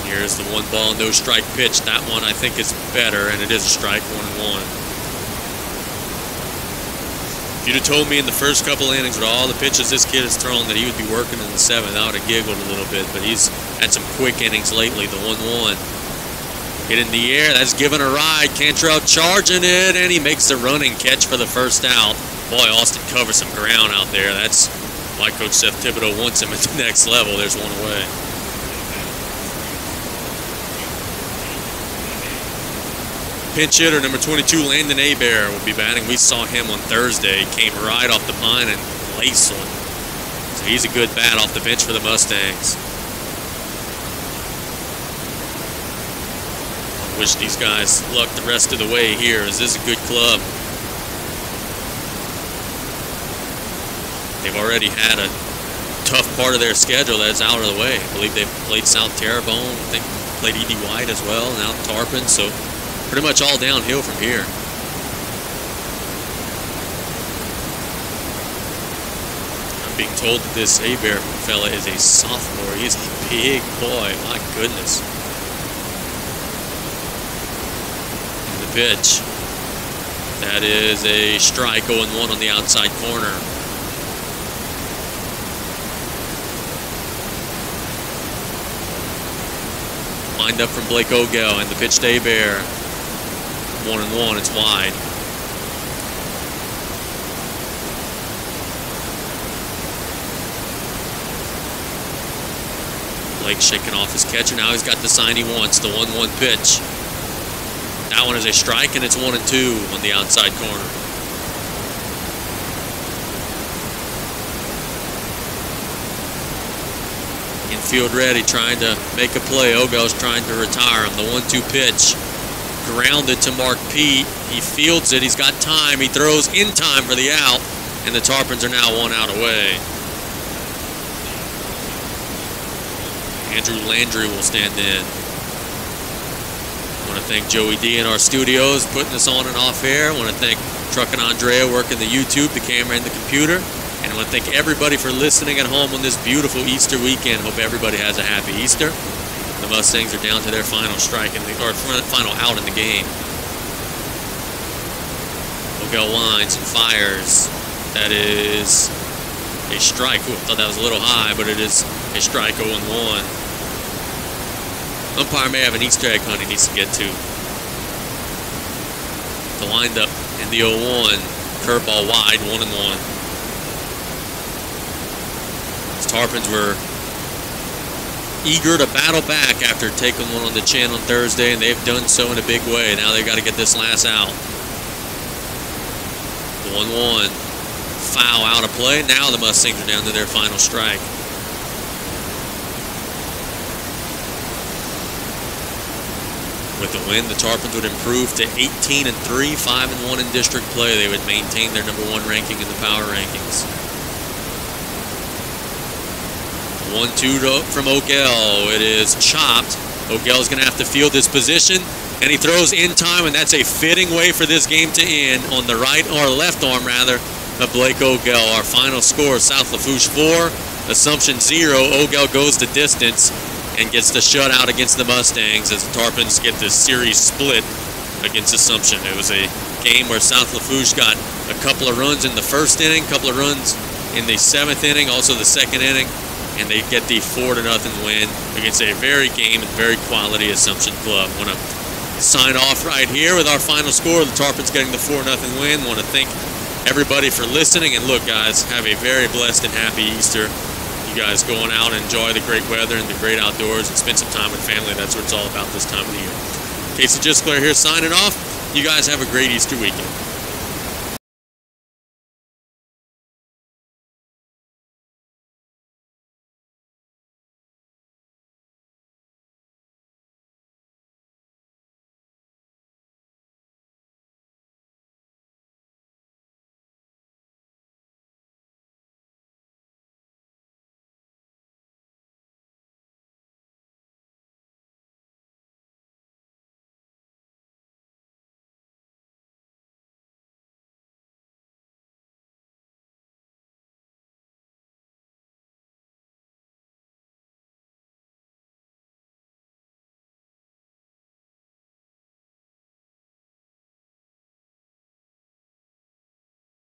Here's the 1-ball, no strike pitch. That one I think is better, and it is a strike, 1-1. If you'd have told me in the first couple innings with all the pitches this kid has thrown that he would be working in the 7th, I would have giggled a little bit, but he's had some quick innings lately. The 1-1. Hit in the air, that's given a ride. Cantrell charging it, and he makes the running catch for the first out. Boy, Austin covers some ground out there. That's why Coach Seth Thibodeau wants him at the next level. There's one away. Pinch hitter number 22, Landon Hebert, will be batting. We saw him on Thursday. Came right off the pine and laced one. So he's a good bat off the bench for the Mustangs. I wish these guys luck the rest of the way here, as this is a good club. They've already had a tough part of their schedule that's out of the way. I believe they've played South Terrebonne. I think played E.D. White as well, now Tarpons. So pretty much all downhill from here. I'm being told that this Hebert fella is a sophomore. He's a big boy. My goodness. And the pitch. That is a strike, 0-1 on the outside corner. Lined up from Blake Ogel, and the pitch to Hebert. 1-1, it's wide. Blake shaking off his catcher. Now he's got the sign he wants, the 1-1 pitch. That one is a strike, and it's 1-2 on the outside corner. Infield ready, trying to make a play. Ogel's trying to retire him. The 1-2 pitch. Grounded to Mark Pete. He fields it. He's got time. He throws in time for the out. And the Tarpons are now 1 out away. Andrew Landry will stand in. I want to thank Joey D in our studios putting us on and off air. I want to thank Truck and Andrea working the YouTube, the camera, and the computer. And I want to thank everybody for listening at home on this beautiful Easter weekend. Hope everybody has a happy Easter. The Mustangs are down to their final strike or final out in the game. Ogel winds and fires. That is a strike. Ooh, I thought that was a little high, but it is a strike, 0-1. Umpire may have an Easter egg hunt he needs to get to. The windup in the 0-1. Curveball wide, 1-1. The Tarpons were eager to battle back after taking one on the chin on Thursday, and they've done so in a big way. Now they've got to get this last out. 1-1. Foul out of play. Now the Mustangs are down to their final strike. With the win, the Tarpons would improve to 18-3, 5-1 in district play. They would maintain their #1 ranking in the power rankings. 1-2 from Ogel. It is chopped. Ogel's going to have to field this position, and he throws in time, and that's a fitting way for this game to end on the right, or left arm rather, of Blake Ogel. Our final score, South Lafourche 4, Assumption 0. Ogel goes the distance and gets the shutout against the Mustangs as the Tarpons get this series split against Assumption. It was a game where South Lafourche got a couple of runs in the first inning, a couple of runs in the 7th inning, also the 2nd inning, and they get the 4-0 win against a very game and very quality Assumption club. I want to sign off right here with our final score. The Tarpons getting the 4-0 win. Want to thank everybody for listening. And look, guys, have a very blessed and happy Easter. You guys going out and enjoy the great weather and the great outdoors and spend some time with family. That's what it's all about this time of the year. Casey Gisclair here signing off. You guys have a great Easter weekend.